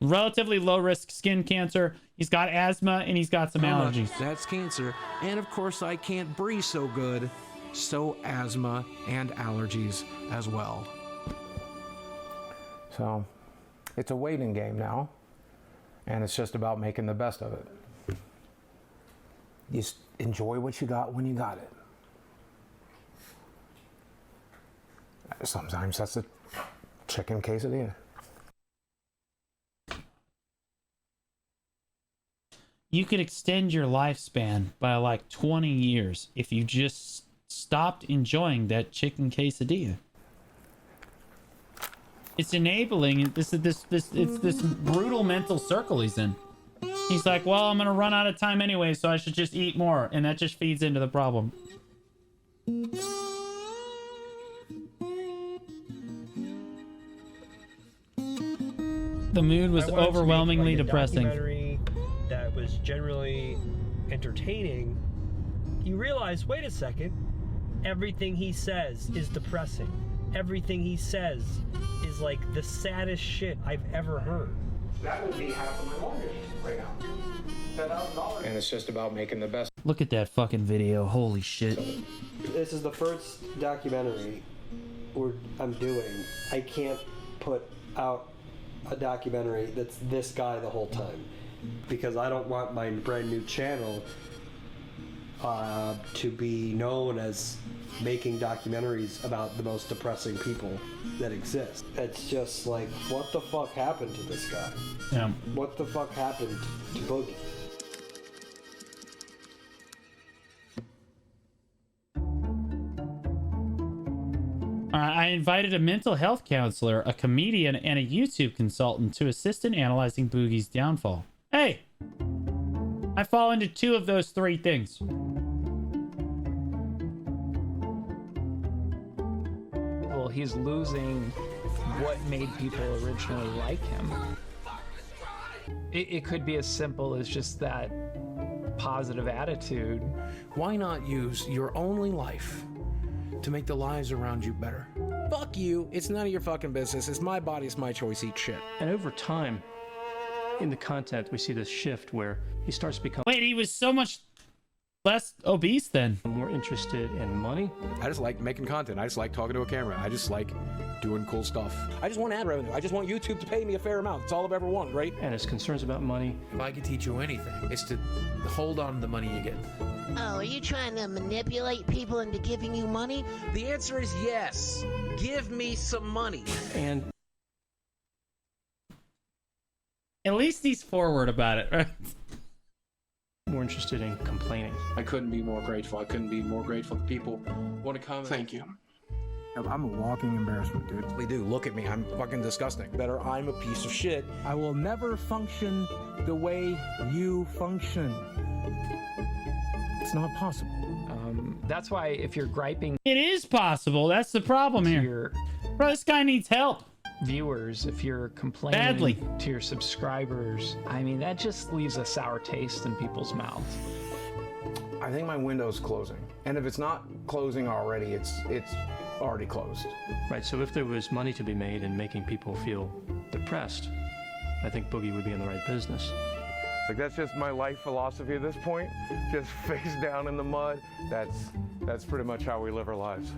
Relatively low risk skin cancer. He's got asthma and he's got some allergies. That's cancer. And of course, I can't breathe so good. So asthma and allergies as well. So it's a waiting game now. And it's just about making the best of it. Just enjoy what you got when you got it. Sometimes that's a chicken quesadilla. You could extend your lifespan by like 20 years if you just stopped enjoying that chicken quesadilla. It's enabling it's this brutal mental circle he's in. He's like, well, I'm gonna run out of time anyway, so I should just eat more, and that just feeds into the problem. The mood was overwhelmingly depressing. That was generally entertaining. You realize, wait a second, everything he says is depressing. Everything he says is like the saddest shit I've ever heard. That would be half of my mortgage right now. $10,000. And it's just about making the best. Look at that fucking video. Holy shit. This is the first documentary I'm doing. I can't put out a documentary that's this guy the whole time, because I don't want my brand new channel to be known as making documentaries about the most depressing people that exist. It's just like, what the fuck happened to this guy? Yeah. What the fuck happened to Boogie? I invited a mental health counselor, a comedian, and a YouTube consultant to assist in analyzing Boogie's downfall. Hey! I fall into 2 of those 3 things. Well, he's losing what made people originally like him. It could be as simple as just that positive attitude. Why not use your only life to make the lives around you better? Fuck you. It's none of your fucking business. It's my body. It's my choice. Eat shit. And over time, in the content, we see this shift where he starts to become... Wait, he was so much less obese then. More interested in money. I just like making content. I just like talking to a camera. I just like doing cool stuff. I just want ad revenue. I just want YouTube to pay me a fair amount. It's all I've ever wanted, right? And his concerns about money. If I could teach you anything, it's to hold on to the money you get. Oh, are you trying to manipulate people into giving you money? The answer is yes. Give me some money. And at least he's forward about it, right? More interested in complaining. I couldn't be more grateful. I couldn't be more grateful that people want to come. Thank you. I'm a walking embarrassment, dude. We do. Look at me. I'm fucking disgusting. Better, I'm a piece of shit. I will never function the way you function. It's not possible. That's why if you're griping... It is possible. That's the problem here. Bro, this guy needs help. Viewers, if you're complaining badly to your subscribers, I mean, that just leaves a sour taste in people's mouths. I think my window's closing. And if it's not closing already, it's already closed. Right, so if there was money to be made in making people feel depressed, I think Boogie would be in the right business. Like, that's just my life philosophy at this point. Just face down in the mud. That's pretty much how we live our lives.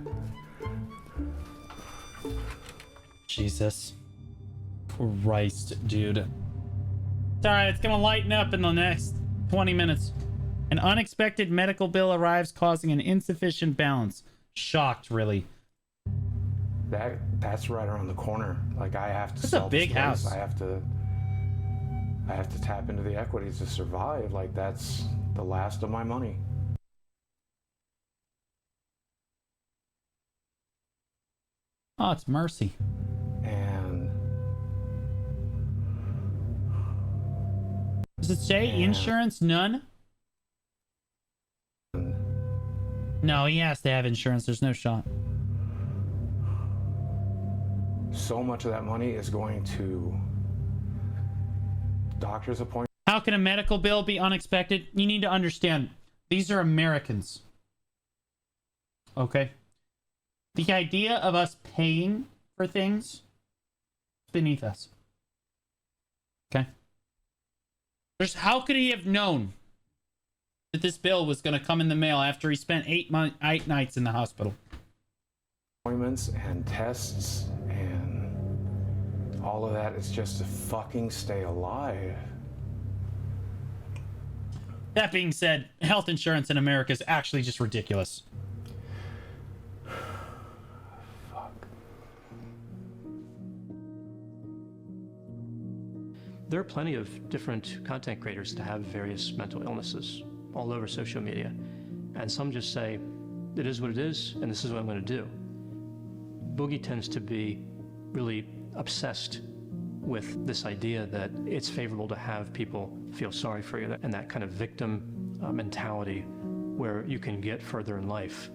Jesus Christ, dude. It's alright, it's gonna lighten up in the next 20 minutes. An unexpected medical bill arrives, causing an insufficient balance. Shocked, really. That's right around the corner. Like, I have to That's sell a big this place. house. I have to tap into the equities to survive. Like, that's the last of my money. Oh, it's Mercy. And does it say insurance? None? No, he has to have insurance. There's no shot. so much of that money is going to doctor's appointments. How can a medical bill be unexpected? You need to understand, these are Americans. Okay? The idea of us paying for things is beneath us. Okay? How could he have known that this bill was going to come in the mail after he spent 8 nights in the hospital? Appointments and tests and all of that is just to fucking stay alive. That being said, health insurance in America is actually just ridiculous. There are plenty of different content creators that have various mental illnesses all over social media. And some just say, it is what it is, and this is what I'm going to do. Boogie tends to be really obsessed with this idea that it's favorable to have people feel sorry for you, and that kind of victim mentality where you can get further in life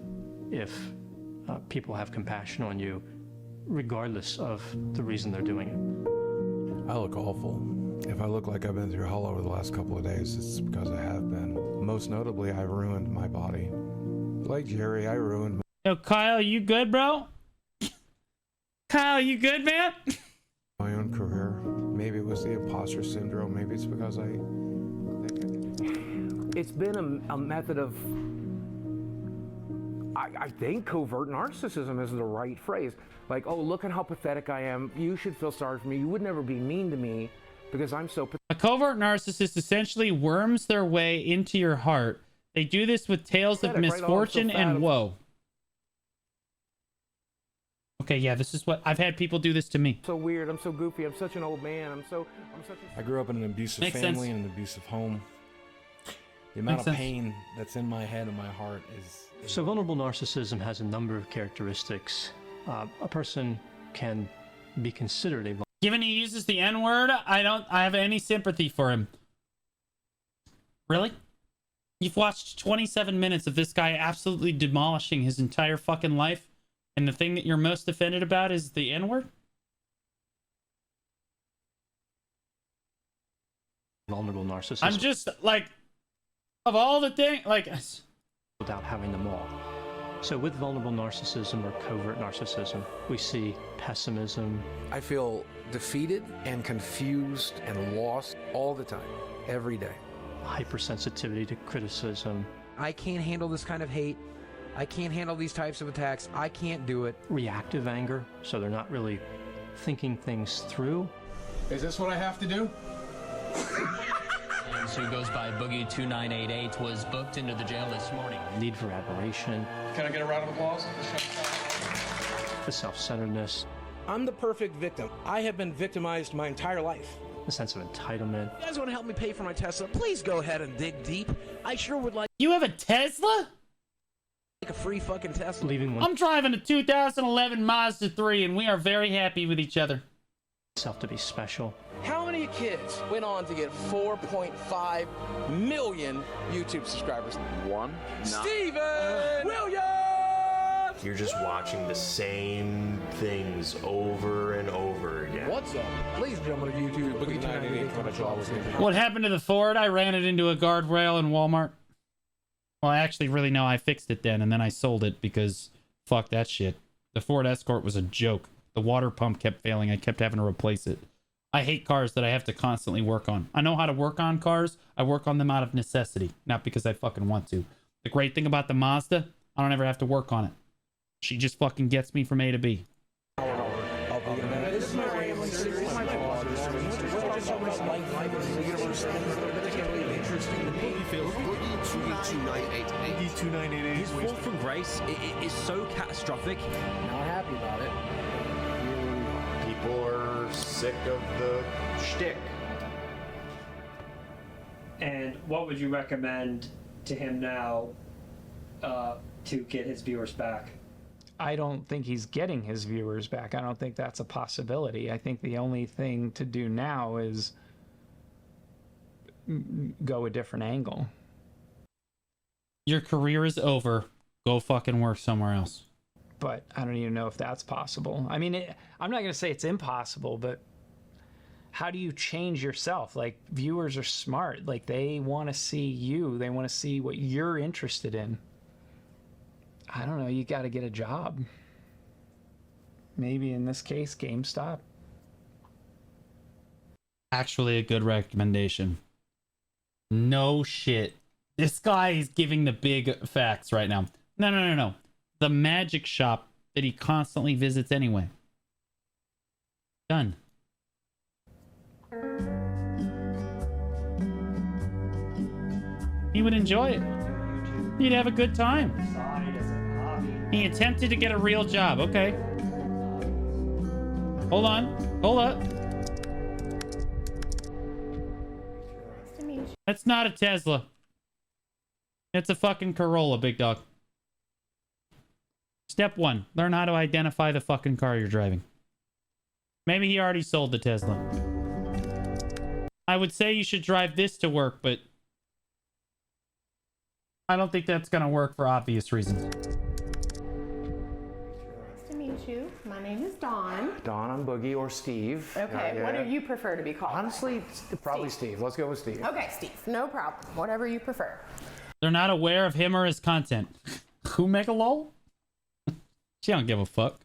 if people have compassion on you, regardless of the reason they're doing it. I look awful. If I look like I've been through hell over the last couple of days, it's because I have been. Most notably, I ruined my body. Like Jerry, I ruined Yo, Kyle, you good, bro? Kyle, you good, man? my own career. Maybe it was the imposter syndrome. Maybe it's because It's been a method of, I think covert narcissism is the right phrase. Like, oh, look at how pathetic I am. You should feel sorry for me. You would never be mean to me because I'm so pathetic. A covert narcissist essentially worms their way into your heart. They do this with tales of misfortune and woe. Okay, yeah, this is what I've had people do this to me. So weird. I'm so goofy. I'm such an old man. I'm such I grew up in an abusive Makes family sense. and an abusive home. The amount Makes of sense. pain that's in my head and my heart is... So vulnerable narcissism has a number of characteristics. A person can be considered a Given he uses the N-word, I have any sympathy for him. Really? You've watched 27 minutes of this guy absolutely demolishing his entire fucking life, and the thing that you're most offended about is the N-word? vulnerable narcissist. I'm just, like, of all the things, like... without having them all. So with vulnerable narcissism or covert narcissism, we see pessimism. I feel defeated and confused and lost all the time, every day. Hypersensitivity to criticism. I can't handle this kind of hate. I can't handle these types of attacks. I can't do it. Reactive anger, so they're not really thinking things through. Is this what I have to do? So who goes by Boogie2988 was booked into the jail this morning. Need for admiration. Can I get a round of applause? The self-centeredness. I'm the perfect victim. I have been victimized my entire life. The sense of entitlement. You guys want to help me pay for my Tesla? Please go ahead and dig deep. I sure would like... You have a Tesla? Like a free fucking Tesla. Leaving I'm driving a 2011 Mazda 3, and we are very happy with each other. Self to be special. How many kids went on to get 4.5 million YouTube subscribers? One. Steven Williams! You're just watching the same things over and over again. What's up? Ladies and gentlemen of YouTube, Boogie2988. What happened to the Ford? I ran it into a guardrail in Walmart. Well, I actually really know I fixed it then, and then I sold it because fuck that shit. The Ford Escort was a joke. The water pump kept failing. I kept having to replace it. I hate cars that I have to constantly work on. I know how to work on cars. I work on them out of necessity, not because I fucking want to. The great thing about the Mazda, I don't ever have to work on it. She just fucking gets me from A to B. This is my rambling series. My Boogie feels Boogie Boogie2988. His fall from grace is so catastrophic. Not happy about it. People are sick of the shtick. And what would you recommend to him now to get his viewers back? I don't think he's getting his viewers back. I don't think that's a possibility. I think the only thing to do now is go a different angle. Your career is over. Go fucking work somewhere else. But I don't even know if that's possible. I mean, I'm not going to say it's impossible, but how do you change yourself? Like, viewers are smart. Like, they want to see you. They want to see what you're interested in. I don't know. You got to get a job. Maybe in this case, GameStop. Actually, a good recommendation. No shit. This guy is giving the big facts right now. No. The magic shop that he constantly visits anyway. Done. He would enjoy it. He'd have a good time. He attempted to get a real job. Okay. Hold on. Hold up. That's not a Tesla. It's a fucking Corolla, big dog. Step 1. Learn how to identify the fucking car you're driving. Maybe he already sold the Tesla. I would say you should drive this to work, but I don't think that's gonna work for obvious reasons. Nice to meet you. My name is Dawn. Dawn, I'm Boogie, or Steve. Okay, what do you prefer to be called? Honestly, probably Steve. Let's go with Steve. Okay, Steve. No problem. Whatever you prefer. They're not aware of him or his content. Who make a lol? She don't give a fuck.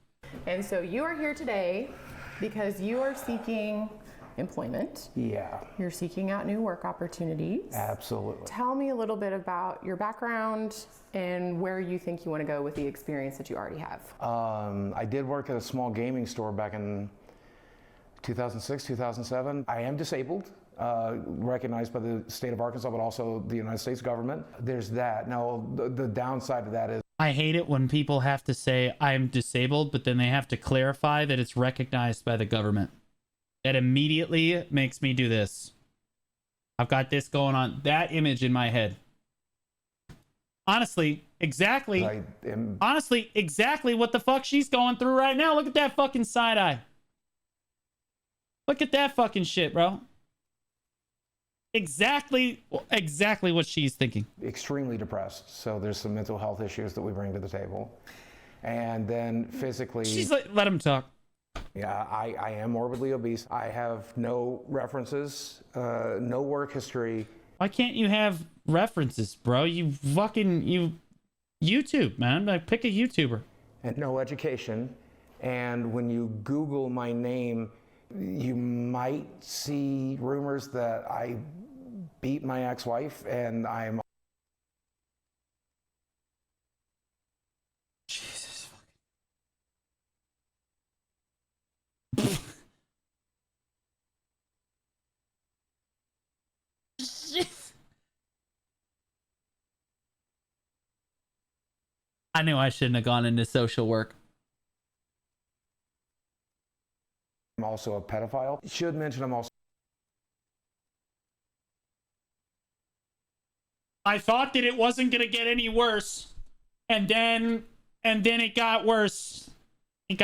And so you are here today because you are seeking employment. Yeah. You're seeking out new work opportunities. Absolutely. Tell me a little bit about your background and where you think you want to go with the experience that you already have. I did work at a small gaming store back in 2006, 2007. I am disabled, recognized by the state of Arkansas, but also the United States government. There's that. Now, the downside of that is I hate it when people have to say I'm disabled, but then they have to clarify that it's recognized by the government. That immediately makes me do this. I've got this going on. That image in my head. Honestly, exactly what the fuck she's going through right now. Look at that fucking side eye. Look at that fucking shit, bro. Exactly what she's thinking. Extremely depressed. So there's some mental health issues that we bring to the table. And then physically... She's like, let him talk. Yeah, I am morbidly obese. I have no references, no work history. Why can't you have references, bro? You YouTube, man. Like, pick a YouTuber. And no education. And when you Google my name, you might see rumors that I beat my ex-wife and I'm... Jesus fucking... I knew I shouldn't have gone into social work. I'm also a pedophile. Should mention I'm also... I thought that it wasn't gonna get any worse, and then it got worse. It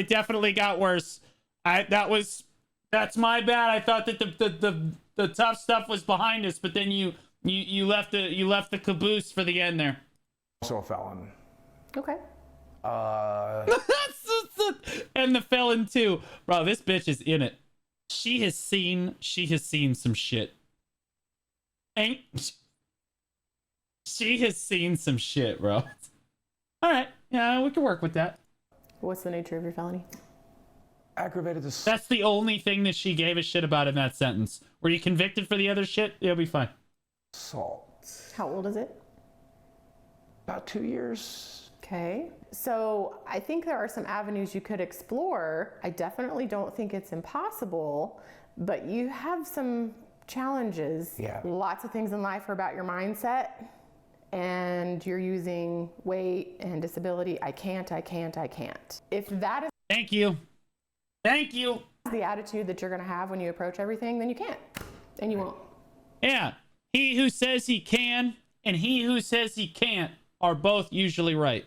definitely got worse. That's my bad. I thought that the tough stuff was behind us, but then you left the caboose for the end there. Also a felon. Okay. And the felon too, bro. This bitch is in it. She has seen some shit. And she has seen some shit, bro. All right, yeah, we can work with that. What's the nature of your felony? Aggravated assault. That's the only thing that she gave a shit about in that sentence. Were you convicted for the other shit? It'll be fine. Assault. How old is it? About 2 years. Okay. So I think there are some avenues you could explore. I definitely don't think it's impossible, but you have some challenges. Yeah. Lots of things in life are about your mindset. and you're using weight and disability, I can't. If that is Thank you. Thank you. the attitude that you're going to have when you approach everything, then you can't. And you won't. Yeah. He who says he can and he who says he can't are both usually right.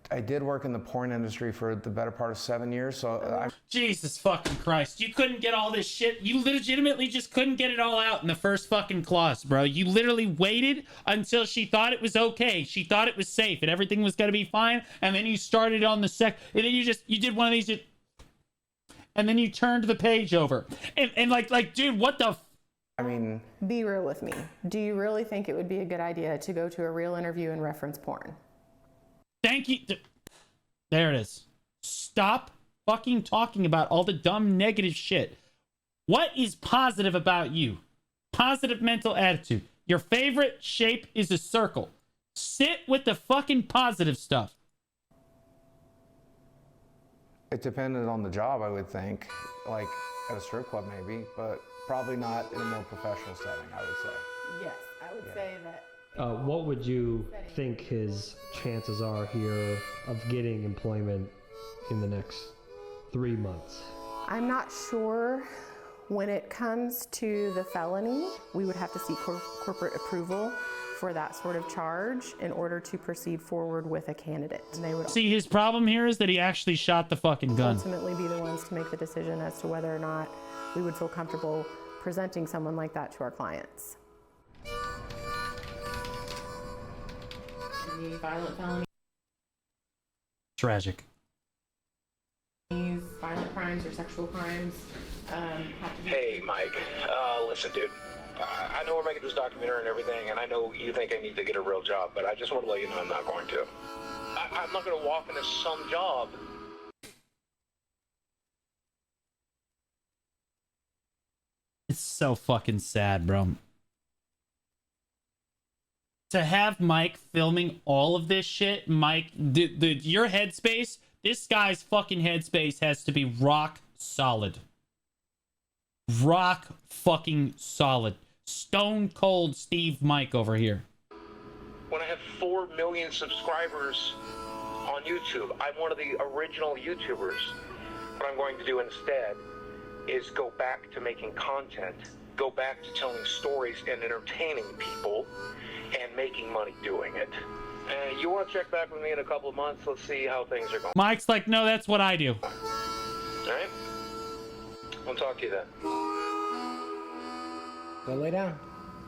I did work in the porn industry for the better part of 7 years, so Jesus fucking Christ. You couldn't get all this shit. You legitimately just couldn't get it all out in the first fucking clause, bro. You literally waited until she thought it was okay. She thought it was safe and everything was going to be fine. And then you started on the and then you did one of these, and then you turned the page over. And like, dude, what the I mean, be real with me. Do you really think it would be a good idea to go to a real interview and reference porn? Thank you. There it is. Stop fucking talking about all the dumb negative shit. What is positive about you? Positive mental attitude. Your favorite shape is a circle. Sit with the fucking positive stuff. it depended on the job, I would think. Like at a strip club maybe, but probably not in a more professional setting, I would say. Yes, I would say that. What would you think his chances are here of getting employment in the next 3 months? I'm not sure. When it comes to the felony, we would have to seek corporate approval for that sort of charge in order to proceed forward with a candidate. And they would See, his problem here is that he actually shot the fucking gun. ultimately be the ones to make the decision as to whether or not we would feel comfortable presenting someone like that to our clients. Violent felonies, Tragic. violent crimes or sexual crimes have to be... Hey, Mike. Listen, dude. I know we're making this documentary and everything, and I know you think I need to get a real job, but I just want to let you know I'm not going to. I'm not going to walk into some job. It's so fucking sad, bro. To have Mike filming all of this shit, Mike, your headspace, this guy's fucking headspace has to be rock solid. Rock fucking solid. Stone cold Steve Mike over here. When I have 4 million subscribers on YouTube, I'm one of the original YouTubers. What I'm going to do instead is go back to making content, go back to telling stories and entertaining people and making money doing it. And you want to check back with me in a couple of months? Let's see how things are going. Mike's like, no, that's what I do. All right? I'll talk to you then. Go lay down.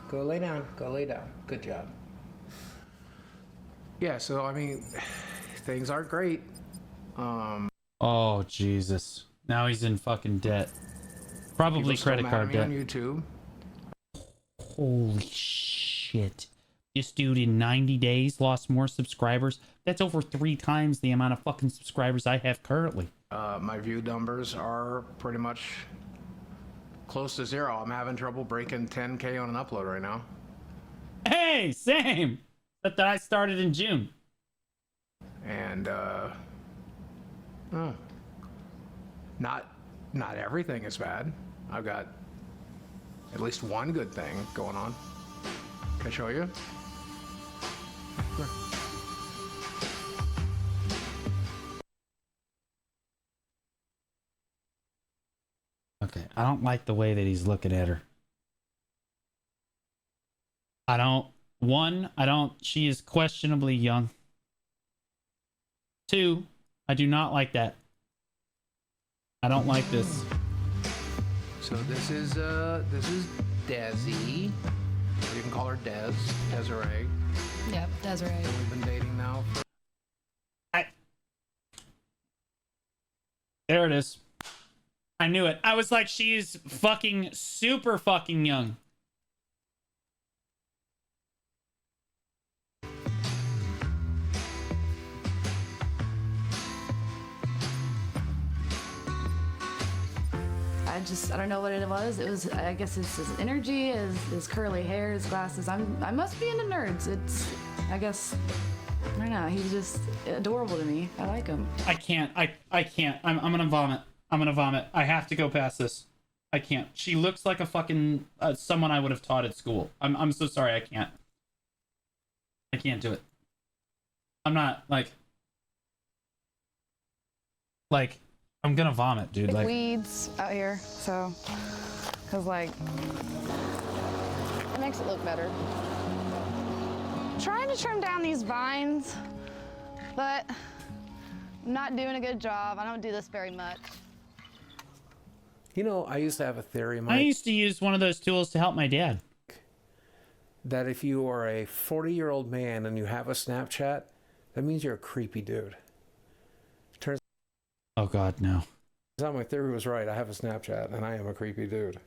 Go lay down. Go lay down. Good job. Yeah, so I mean, things aren't great. Oh, Jesus. Now he's in fucking debt. Probably credit card debt. On YouTube. Holy shit. This dude in 90 days lost more subscribers. That's over 3 times the amount of fucking subscribers I have currently. My view numbers are pretty much close to 0. I'm having trouble breaking 10K on an upload right now. Hey, same. But that I started in June. And not everything is bad. I've got at least one good thing going on. Can I show you? Sure. Okay, I don't like the way that he's looking at her. She is questionably young. 2, I do not like that. I don't like this. So this is Desi. You can call her Desiree. Yep, Desiree. And we've been dating now for... There it is. I knew it. I was like, she's fucking super fucking young. I don't know what it was. It was, I guess it's his energy, his curly hair, his glasses. I must be into nerds. I guess, I don't know. He's just adorable to me. I like him. I can't. I can't. I'm gonna vomit. I'm gonna vomit. I have to go past this. I can't. She looks like a fucking someone I would have taught at school. I'm so sorry. I can't. can't do it. I'm not like I'm gonna vomit, dude. Like weeds out here, so because like it makes it look better. Trying to trim down these vines, but I'm not doing a good job. I don't do this very much. You know, I used to have a theory, I Mike, used to use one of those tools to help my dad. that if you are a 40-year-old man and you have a Snapchat, that means you're a creepy dude. Turns Oh God, no. out my theory was right. I have a Snapchat and I am a creepy dude.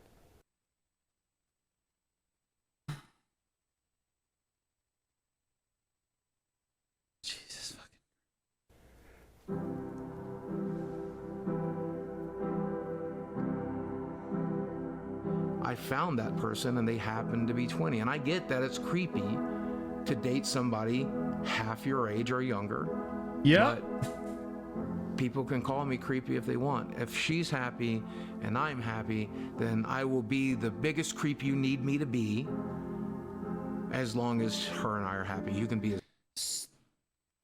Jesus fucking. I found that person and they happened to be 20. And I get that it's creepy to date somebody half your age or younger. Yeah. But people can call me creepy if they want. If she's happy and I'm happy, then I will be the biggest creep you need me to be, as long as her and I are happy. You can be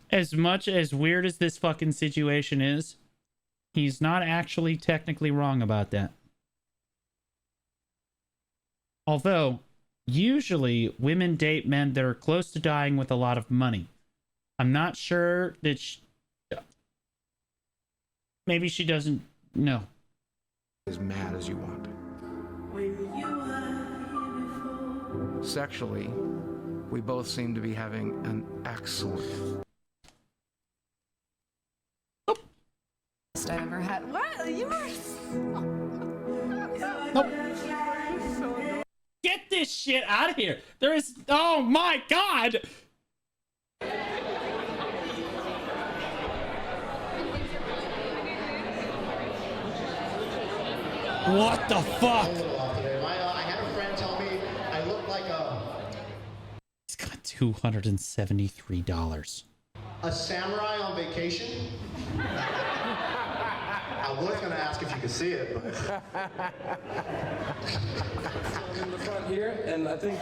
As much as weird as this fucking situation is, he's not actually technically wrong about that. Although, usually women date men that are close to dying with a lot of money. I'm not sure that maybe she doesn't know. as mad as you want. Sexually, we both seem to be having an excellent. Best I ever had. What? You were. Nope. Get this shit out of here. There is. Oh my God. What the fuck? I had a friend tell me I look like He's got $273. a samurai on vacation. I was going to ask if you could see it, but... in the front here, and I think,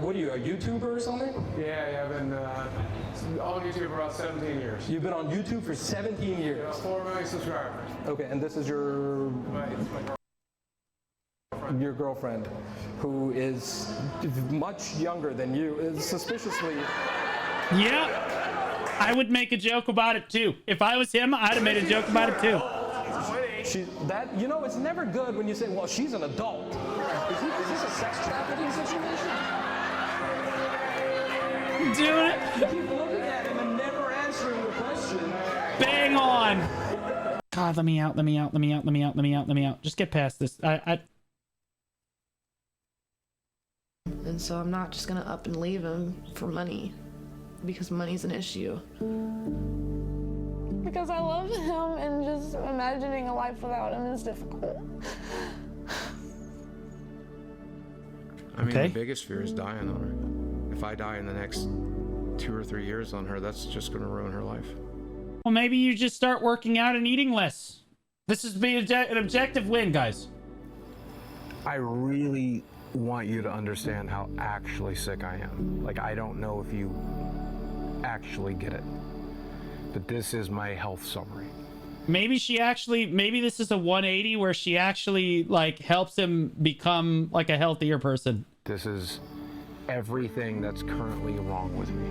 what are you, a YouTuber or something? Yeah, I've been on YouTube for about 17 years. You've been on YouTube for 17 years? Yeah, 4 million subscribers. Okay, and this is your girlfriend, who is much younger than you, is suspiciously... Yeah. I would make a joke about it too. If I was him, I'd have made a joke about it too. You know, it's never good when you say, well, she's an adult. Is this a sex trafficking situation? Dude. You keep looking at him and never answering the question. Bang on. God, let me out, let me out, let me out, let me out, let me out, let me out. Just get past this. And so I'm not just gonna up and leave him for money, because money's an issue. Because I love him, and just imagining a life without him is difficult. I mean, the biggest fear is dying on her. If I die in the next 2 or 3 years on her, that's just going to ruin her life. Well, maybe you just start working out and eating less. This is be an objective win, guys. I really want you to understand how actually sick I am. Like, I don't know if you actually get it, but this is my health summary. Maybe this is a 180 where she actually like helps him become like a healthier person. This is everything that's currently wrong with me.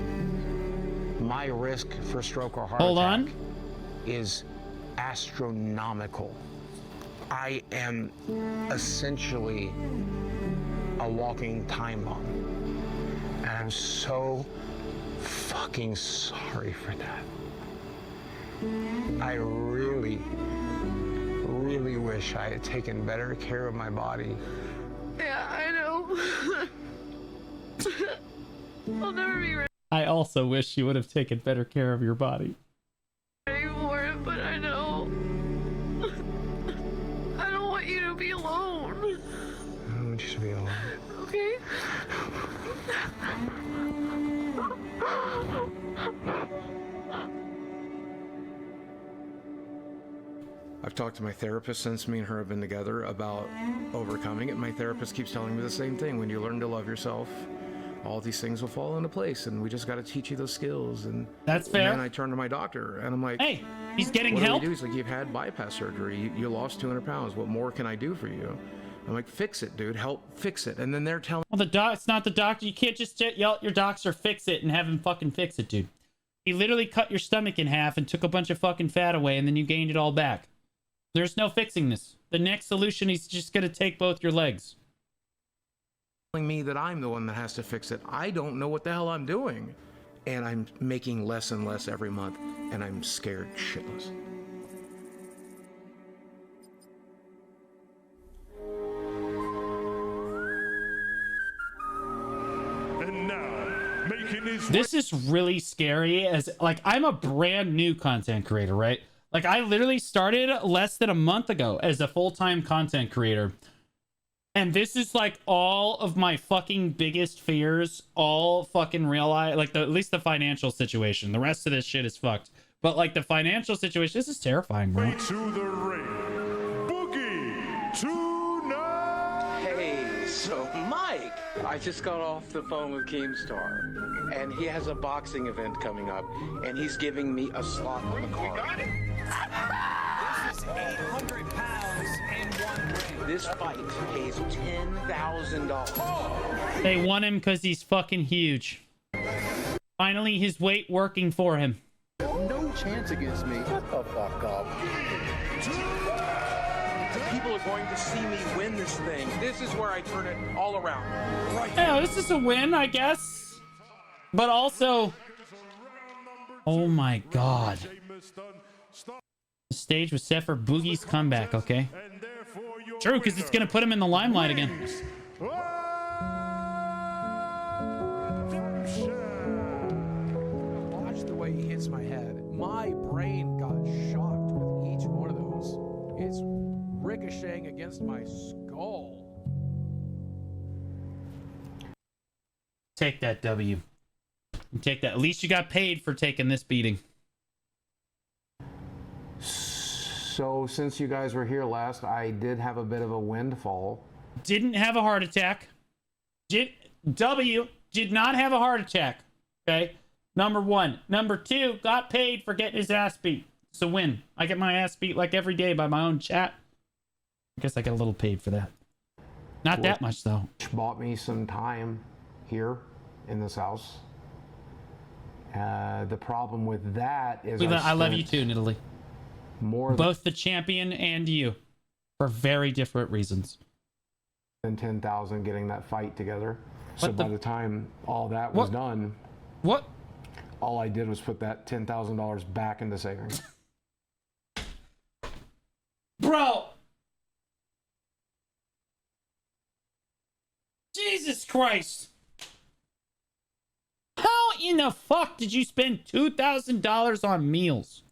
My risk for stroke or heart attack is astronomical. I am essentially a walking time bomb, and I'm so fucking sorry for that. I really, really wish I had taken better care of my body. Yeah, I know. I'll never be ready I also wish you would have taken better care of your body. for it, but I know. I don't want you to be alone. I don't want you to be alone. Okay? I've talked to my therapist since me and her have been together about overcoming it. My therapist keeps telling me the same thing. When you learn to love yourself, all these things will fall into place, and we just got to teach you those skills. And that's fair. And then I turned to my doctor, and I'm like, hey, he's getting what help. Do we do? He's like, you've had bypass surgery. You lost 200 pounds. What more can I do for you? I'm like, fix it, dude. Help fix it. And then they're telling. Well, it's not the doctor. You can't just yell at your doctor, fix it, and have him fucking fix it, dude. He literally cut your stomach in half and took a bunch of fucking fat away, and then you gained it all back. There's no fixing this. The next solution is just gonna take both your legs. Telling me that I'm the one that has to fix it. I don't know what the hell I'm doing. And I'm making less and less every month, and I'm scared shitless. This is really scary, as like I'm a brand new content creator, right? Like I literally started less than a month ago as a full-time content creator. And this is like all of my fucking biggest fears, all fucking realize, like at least the financial situation. The rest of this shit is fucked. But like the financial situation, this is terrifying, bro. To the ring, Boogie2988. Hey, so Mike, I just got off the phone with Keemstar, and he has a boxing event coming up, and he's giving me a slot on the card. This is 800 pounds in one ring. This fight pays $10,000. They want him because he's fucking huge. Finally, his weight working for him. No chance against me. Shut the fuck up. People are going to see me win this thing. This is where I turn it all around. Right. Yeah, this is a win, I guess. But also, oh my god. The stage was set for Boogie's comeback, okay? True, because it's going to put him in the limelight again. Watch the way he hits my head. My brain got shocked with each one of those. It's ricocheting against my skull. Take that W. Take that. At least you got paid for taking this beating. So since you guys were here last, I did have a bit of a windfall. Didn't have a heart attack. W did not have a heart attack. Okay? Number one. Number two, got paid for getting his ass beat. It's a win. I get my ass beat like every day by my own chat. I guess I get a little paid for that. Not that much, though. Bought me some time here in this house. The problem with that is I love you too, Italy. Both the champion and you, for very different reasons. Than 10,000 getting that fight together. So by the time all that was done, all I did was put that $10,000 back into savings. Bro! Jesus Christ! How in the fuck did you spend $2,000 on meals?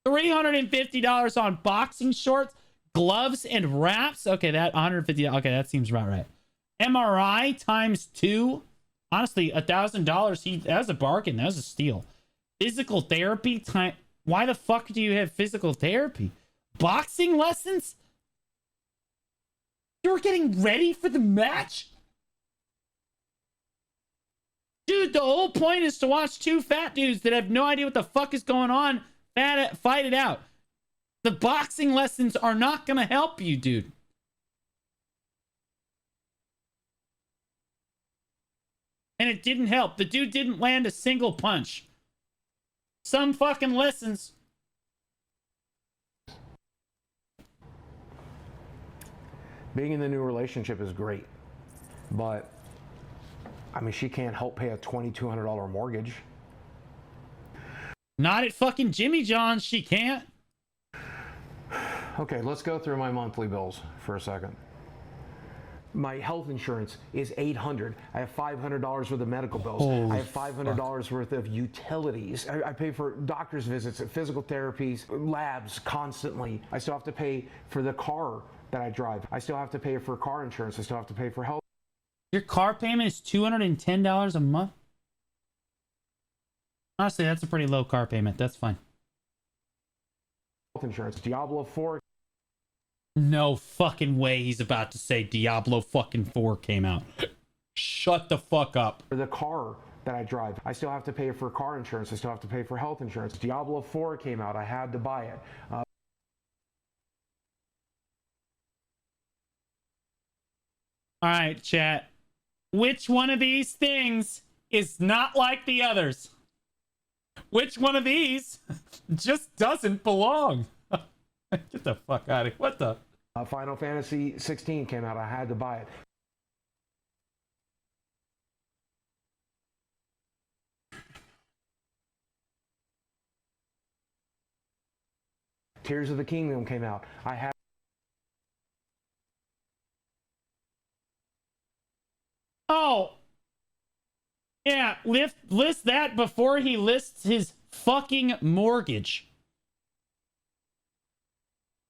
$350 on boxing shorts, gloves, and wraps? Okay, that $150. Okay, that seems about right. MRI times 2. Honestly, $1,000. That was a bargain. That was a steal. Physical therapy time. Why the fuck do you have physical therapy? Boxing lessons? You were getting ready for the match? Dude, the whole point is to watch two fat dudes that have no idea what the fuck is going on fight it out. The boxing lessons are not going to help you, dude. And it didn't help. The dude didn't land a single punch. Some fucking lessons. Being in the new relationship is great, but I mean, she can't help pay a $2,200 mortgage. Not at fucking Jimmy John's, she can't. Okay, let's go through my monthly bills for a second. My health insurance is $800. I have $500 worth of medical bills. Holy I have $500 worth of utilities. I pay for doctor's visits, physical therapies, labs constantly. I still have to pay for the car that I drive. I still have to pay for car insurance. I still have to pay for health. Your car payment is $210 a month? Honestly, that's a pretty low car payment. That's fine. Health insurance. Diablo 4. No fucking way he's about to say Diablo fucking 4 came out. shut the fuck up. For the car that I drive, I still have to pay for car insurance. I still have to pay for health insurance. Diablo 4 came out. I had to buy it. All right, chat. Which one of these things is not like the others? Which one of these just doesn't belong? Get the fuck out of here. What the? Final Fantasy 16 came out. I had to buy it. Tears of the Kingdom came out. I had. Oh. Yeah, list that before he lists his fucking mortgage.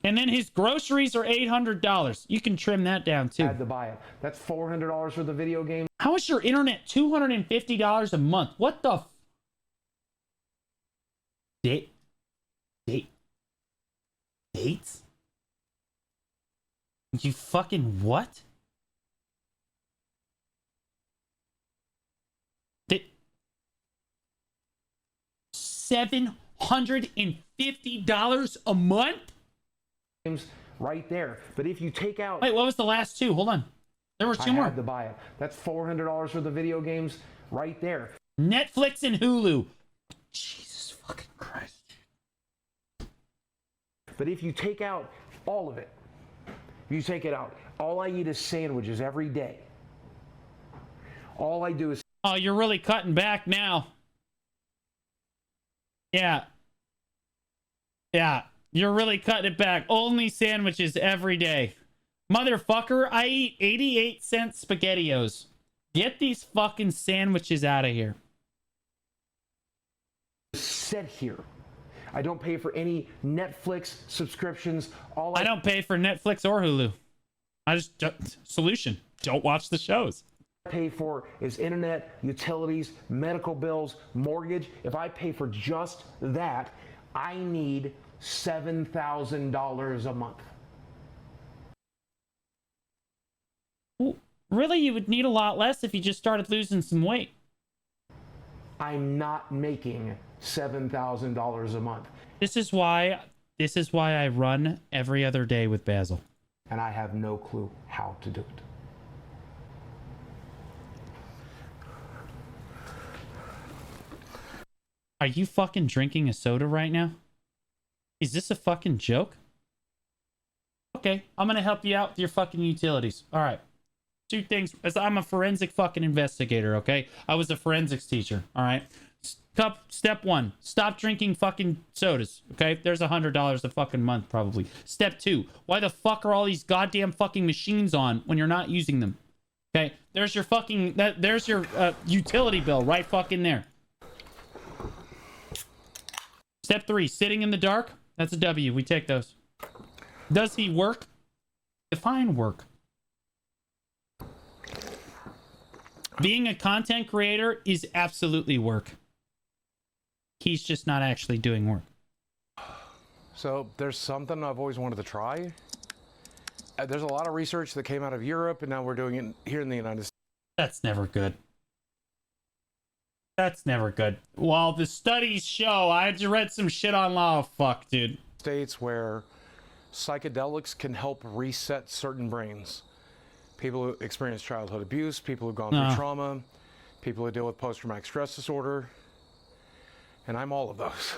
And then his groceries are $800. You can trim that down too. I had to buy it. That's $400 for the video game. How is your internet $250 a month? What the dates? You fucking what? $750 a month? Right there. But if you take out... Wait, what was the last two? Hold on. There were two more. I had to buy it. That's $400 for the video games right there. Netflix and Hulu. Jesus fucking Christ. But if you take out all of it, you take it out. All I eat is sandwiches every day. All I do is... Oh, you're really cutting back now. Yeah. Yeah. You're really cutting it back. Only sandwiches every day. Motherfucker, I eat 88-cent SpaghettiOs. Get these fucking sandwiches out of here. Sit here. I don't pay for any Netflix subscriptions. I don't pay for Netflix or Hulu. I just... Solution. Don't watch the shows. Pay for is internet, utilities, medical bills, mortgage. If I pay for just that, I need $7,000 a month. Well, really, you would need a lot less if you just started losing some weight. I'm not making $7,000 a month. This is why I run every other day with Basil. And I have no clue how to do it. Are you fucking drinking a soda right now? Is this a fucking joke? Okay, I'm gonna help you out with your fucking utilities. All right. Two things, as I'm a forensic fucking investigator, okay? I was a forensics teacher, all right? Step one, stop drinking fucking sodas, okay? There's $100 a fucking month, probably. Step two, why the fuck are all these goddamn fucking machines on when you're not using them? Okay, there's your fucking, there's your utility bill right fucking there. Step three, sitting in the dark. That's a W. We take those. Does he work? Define work. Being a content creator is absolutely work. He's just not actually doing work. So there's something I've always wanted to try. There's a lot of research that came out of Europe, and now we're doing it here in the United States. That's never good. That's never good. Well, the studies show, I just read some shit on law. Fuck, dude. States where psychedelics can help reset certain brains. People who experience childhood abuse, people who've gone through trauma, people who deal with post-traumatic stress disorder, and I'm all of those.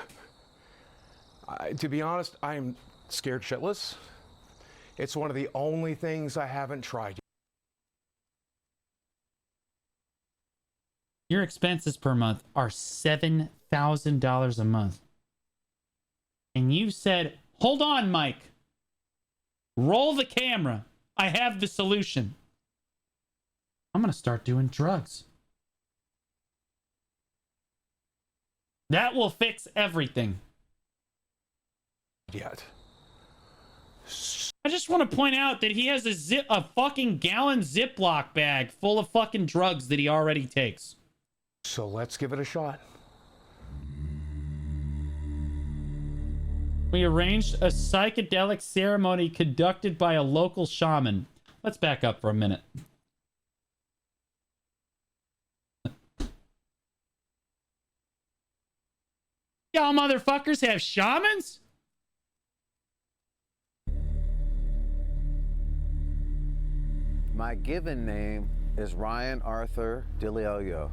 To be honest, I'm scared shitless. It's one of the only things I haven't tried. Your expenses per month are $7,000 a month. And you said, hold on, Mike. Roll the camera. I have the solution. I'm going to start doing drugs. That will fix everything. Yet. I just want to point out that he has a fucking gallon Ziploc bag full of fucking drugs that he already takes. So let's give it a shot. We arranged a psychedelic ceremony conducted by a local shaman. Let's back up for a minute. Y'all motherfuckers have shamans? My given name is Ryan Arthur DiLeolio,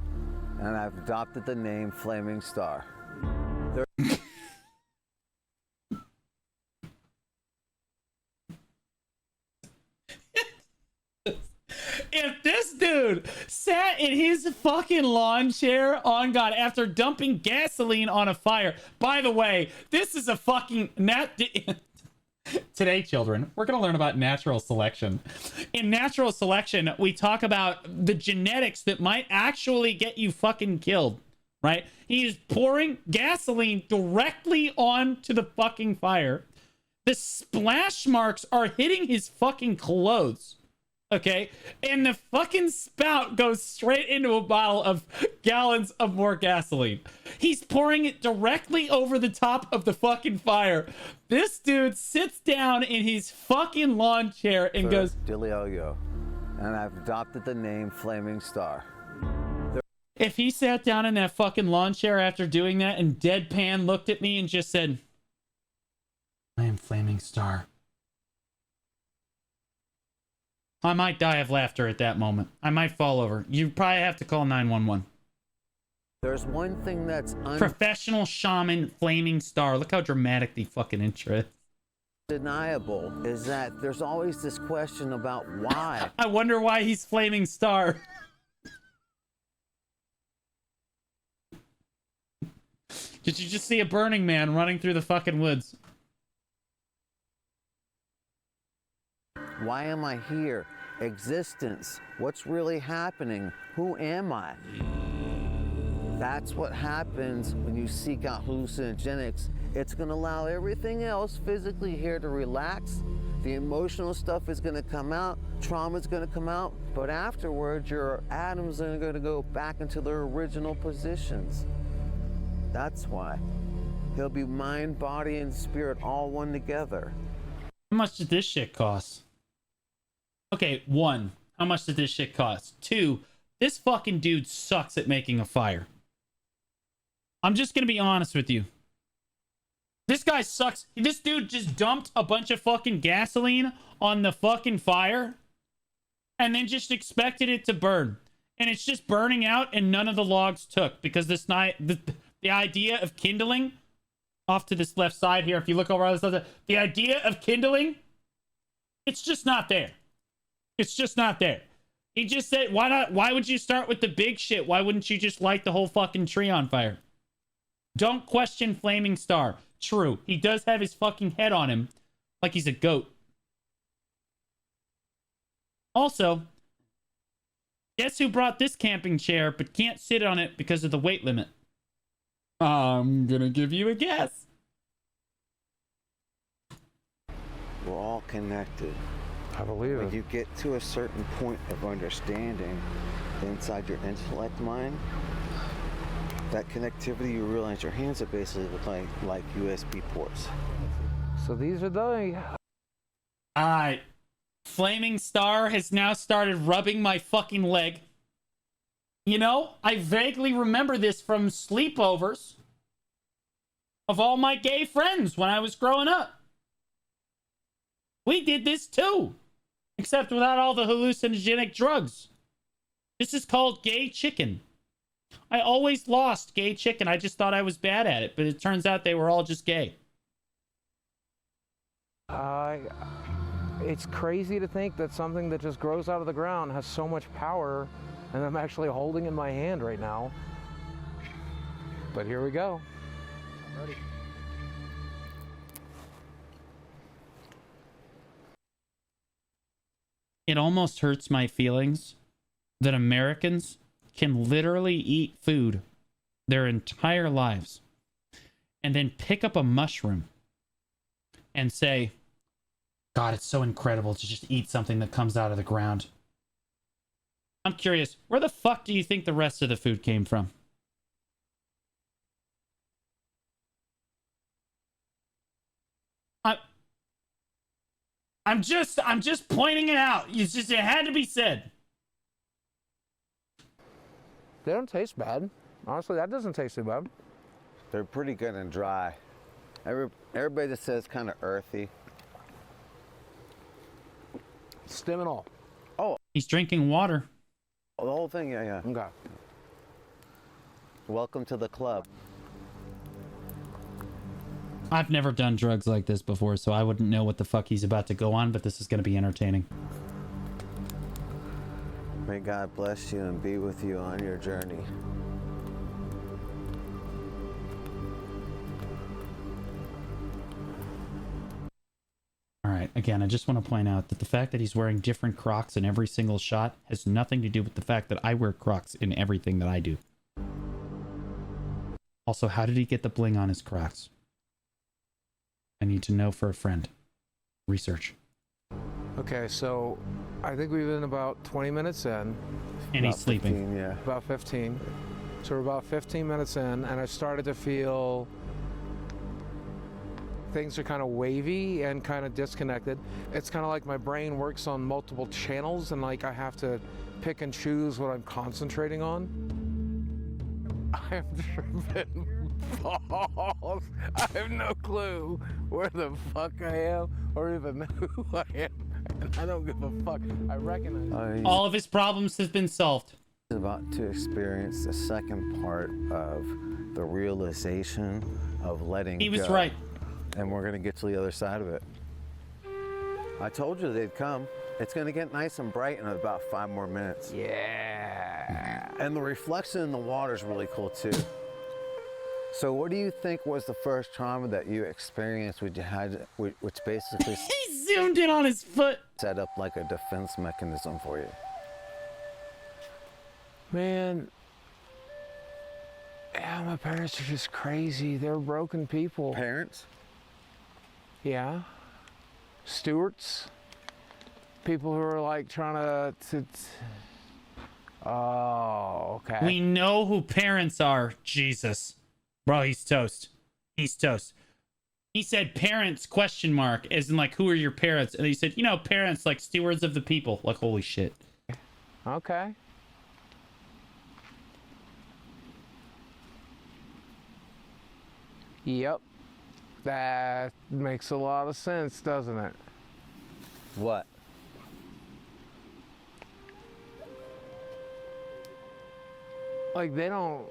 and I've adopted the name Flaming Star. If this dude sat in his fucking lawn chair on God after dumping gasoline on a fire, by the way, this is a fucking Today, children, we're going to learn about natural selection. In natural selection, we talk about the genetics that might actually get you fucking killed, right? He is pouring gasoline directly onto the fucking fire. The splash marks are hitting his fucking clothes. Okay, and the fucking spout goes straight into a bottle of gallons of more gasoline. He's pouring it directly over the top of the fucking fire. This dude sits down in his fucking lawn chair and goes, DiLeolio, and I've adopted the name Flaming Star. If he sat down in that fucking lawn chair after doing that and deadpan looked at me and just said, I am Flaming Star, I might die of laughter at that moment. I might fall over. You probably have to call 911. There's one thing that's Professional shaman Flaming Star. Look how dramatic the fucking intro is. undeniable is that there's always this question about why. I wonder why he's Flaming Star. Did you just see a Burning Man running through the fucking woods? Why am I here? Existence. What's really happening? Who am I? That's what happens when you seek out hallucinogenics. It's going to allow everything else physically here to relax. The emotional stuff is going to come out. Trauma is going to come out. But afterwards, your atoms are going to go back into their original positions. That's why. He'll be mind, body, and spirit all one together. How much did this shit cost? Okay, 1, how much did this shit cost? 2, this fucking dude sucks at making a fire. I'm just gonna be honest with you. This guy sucks. This dude just dumped a bunch of fucking gasoline on the fucking fire and then just expected it to burn. And it's just burning out and none of the logs took because this night, the idea of kindling, off to this left side here, if you look over on this other, the idea of kindling, it's just not there. It's just not there. He just said, why not? Why would you start with the big shit? Why wouldn't you just light the whole fucking tree on fire? Don't question Flaming Star. True, he does have his fucking head on him like he's a goat. Also, guess who brought this camping chair but can't sit on it because of the weight limit? I'm gonna give you a guess. We're all connected. I believe when it. you get to a certain point of understanding inside your intellect mind, that connectivity, you realize your hands are basically like USB ports. So these are the... Alright. Flaming Star has now started rubbing my fucking leg. You know, I vaguely remember this from sleepovers of all my gay friends when I was growing up. We did this too. Except without all the hallucinogenic drugs. This is called gay chicken. I always lost gay chicken. I just thought I was bad at it, but it turns out they were all just gay. It's crazy to think that something that just grows out of the ground has so much power, and I'm actually holding in my hand right now. But here we go. I'm ready. It almost hurts my feelings that Americans can literally eat food their entire lives and then pick up a mushroom and say, God, it's so incredible to just eat something that comes out of the ground. I'm curious, where the fuck do you think the rest of the food came from? I'm just pointing it out. It had to be said. They don't taste bad. Honestly, that doesn't taste too bad. They're pretty good and dry. Everybody just says kind of earthy. Stem and all. Oh, he's drinking water. The whole thing, yeah. Okay. Welcome to the club. I've never done drugs like this before, so I wouldn't know what the fuck he's about to go on, but this is going to be entertaining. May God bless you and be with you on your journey. All right, again, I just want to point out that the fact that he's wearing different Crocs in every single shot has nothing to do with the fact that I wear Crocs in everything that I do. Also, how did he get the bling on his Crocs? I need to know for a friend. Research. Okay, so I think we've been about 20 minutes in. And he's sleeping. 15, yeah. About 15. So we're about 15 minutes in, and I started to feel things are kind of wavy and kind of disconnected. It's kind of like my brain works on multiple channels, and like I have to pick and choose what I'm concentrating on. I have driven balls. I have no clue where the fuck I am or even who I am. And I don't give a fuck. I recognize all of his problems have been solved. He's about to experience the second part of the realization of letting go. He was right. And we're going to get to the other side of it. I told you they'd come. It's going to get nice and bright in about 5 more minutes. Yeah. And the reflection in the water is really cool too. So what do you think was the first trauma that you experienced which basically he zoomed in on his foot, set up like a defense mechanism for you? Man, yeah, my parents are just crazy. They're broken people. Parents? Yeah. Stewards. People who are like trying to oh, okay. We know who parents are. Jesus. Bro, he's toast. He's toast. He said parents, question mark, as in like, who are your parents? And he said, you know, parents, like stewards of the people. Like, holy shit. Okay. Yep. That makes a lot of sense, doesn't it? What? Like, they don't,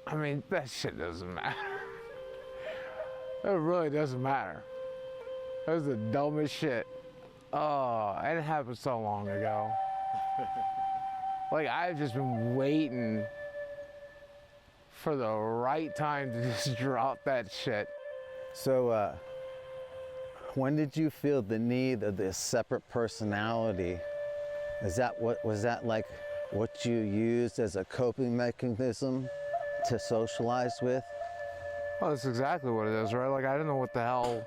I mean, that shit doesn't matter. It really doesn't matter. That was the dumbest shit. Oh, and it happened so long ago. Like, I've just been waiting for the right time to just drop that shit. So, when did you feel the need of this separate personality? Was that like what you used as a coping mechanism to socialize with? Well, that's exactly what it is, right? Like, I didn't know what the hell,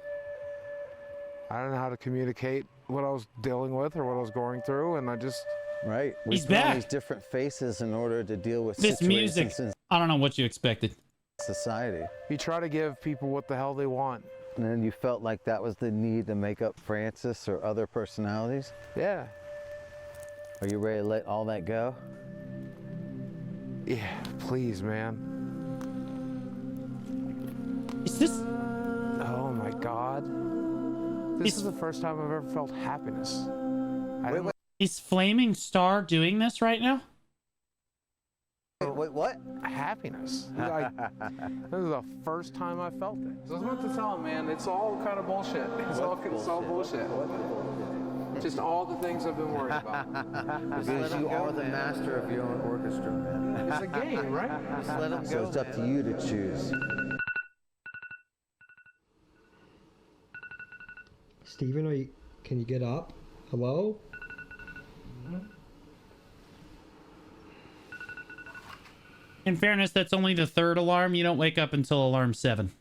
I didn't know how to communicate what I was dealing with or what I was going through, and I just... Right. He's put on back. these different faces in order to deal with This music, situations in I don't know what you expected. society. You try to give people what the hell they want. And then you felt like that was the need to make up Francis or other personalities? Yeah. Are you ready to let all that go? Yeah, please, man. Is this... Oh my God. This is the first time I've ever felt happiness. Is Flaming Star doing this right now? Wait, what? Happiness. Like, this is the first time I felt it. So I was about to tell him, man, it's all kind of bullshit. It's all bullshit. Just all the things I've been worried about. Because you are the master of your own orchestra, man. It's a game, right? Just let them go. So it's up to you to choose. Steven, can you get up? Hello? In fairness, that's only the 3rd alarm. You don't wake up until alarm 7.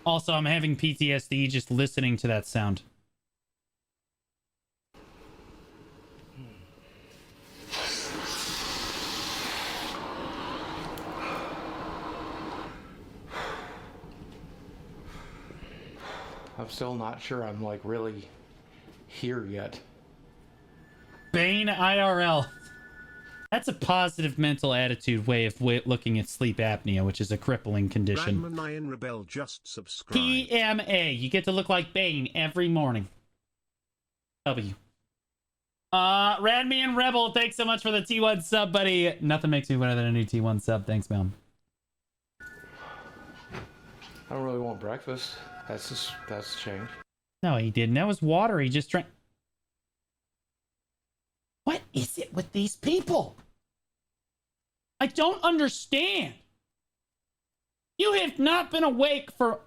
Also, I'm having PTSD just listening to that sound. I'm still not sure I'm like really here yet. Bane IRL. That's a positive mental attitude way of looking at sleep apnea, which is a crippling condition. Radman Rebel just subscribed. PMA. You get to look like Bane every morning. W. Radman Rebel, thanks so much for the T1 sub, buddy. Nothing makes me better than a new T1 sub. Thanks, man. I don't really want breakfast. That's change. No, he didn't. That was water. He just drank. What is it with these people? I don't understand. You have not been awake for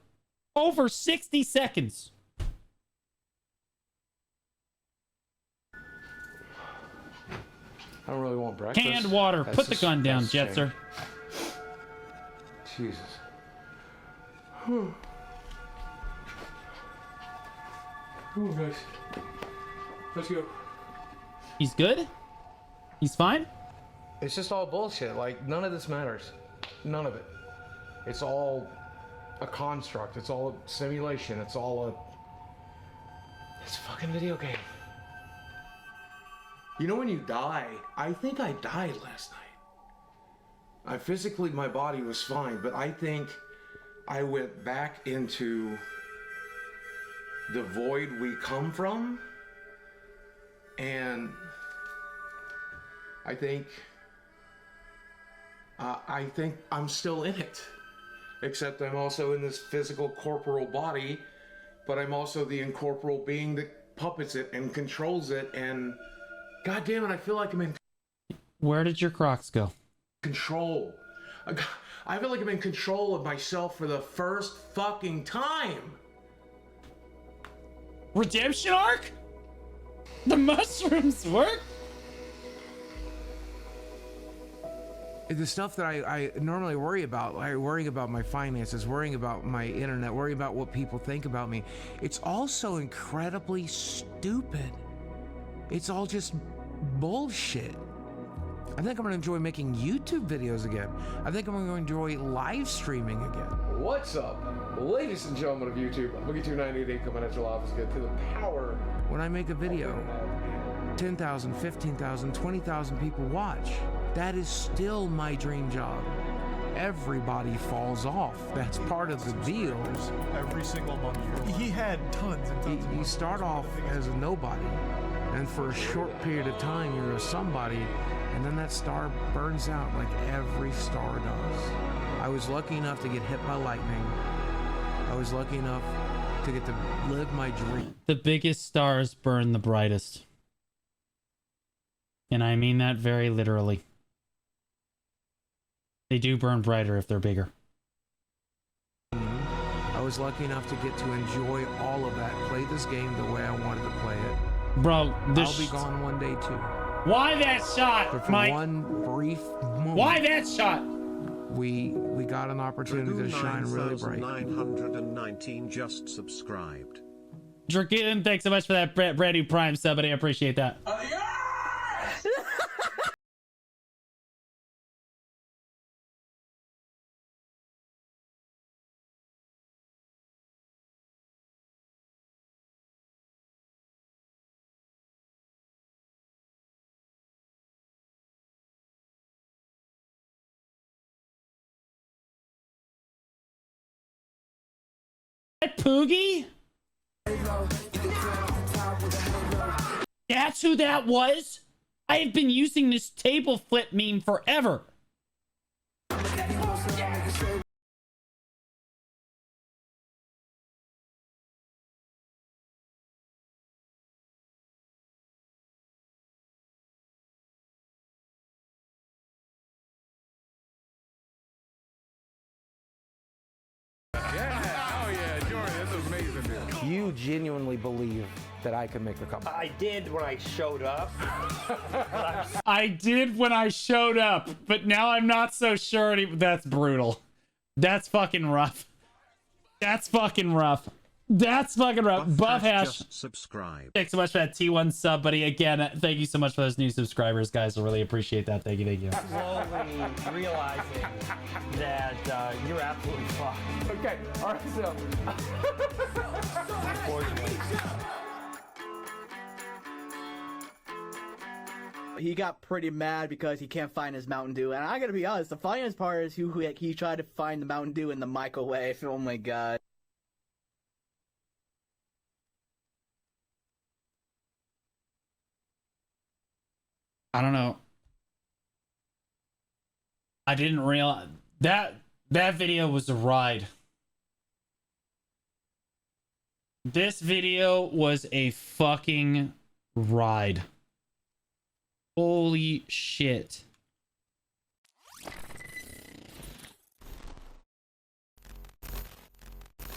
over 60 seconds. I don't really want breakfast. Canned water. Put the gun down, Jetser. Jesus. Oh, guys. Let's go. He's good? He's fine? It's just all bullshit. Like, none of this matters. None of it. It's all a construct. It's all a simulation. It's all a... It's a fucking video game. You know when you die? I think I died last night. Physically, my body was fine, but I think I went back into the void we come from, and I think I'm still in it, except I'm also in this physical corporal body, but I'm also the incorporeal being that puppets it and controls it, and God damn it, I feel like I'm in Where did your Crocs go? control. I feel like I'm in control of myself for the first fucking time. Redemption arc? The mushrooms work? The stuff that I normally worry about, like worrying about my finances, worrying about my internet, worrying about what people think about me, it's all so incredibly stupid. It's all just bullshit. I think I'm gonna enjoy making YouTube videos again. I think I'm gonna enjoy live streaming again. What's up, ladies and gentlemen of YouTube? Boogie2988 coming at your office again to the power. When I make a video, 10,000, 15,000, 20,000 people watch. That is still my dream job. Everybody falls off. That's part of the deal. Every single month. He had tons and tons. You start off as a nobody, and for a short period of time, you're a somebody, and then that star burns out like every star does. I was lucky enough to get hit by lightning. I was lucky enough to get to live my dream. The biggest stars burn the brightest. And I mean that very literally. They do burn brighter if they're bigger. I was lucky enough to get to enjoy all of that, play this game the way I wanted to play it. Bro, I'll be gone one day too. Why that shot, But for Mike? one brief moment. Why that shot? We got an opportunity to shine really bright. 919 just subscribed. Dragoon, thanks so much for that brand new Prime sub, buddy. I appreciate that. Boogie? That's who that was? I have been using this table flip meme forever. You genuinely believe that I can make a comeback? I did when I showed up. I did when I showed up, but now I'm not so sure. That's brutal. That's fucking rough. That's fucking rough. That's fucking rough. Buff Hash. Just subscribe. Thanks so much for that T1 sub, buddy. Again, thank you so much for those new subscribers, guys. I really appreciate that. Thank you, thank you. Slowly realizing that you're absolutely fucked. Okay, alright, so. Unfortunately. He got pretty mad because he can't find his Mountain Dew, and I gotta be honest, the funniest part is he tried to find the Mountain Dew in the microwave. Oh my god. I don't know. I didn't realize that video was a ride. This video was a fucking ride. Holy shit.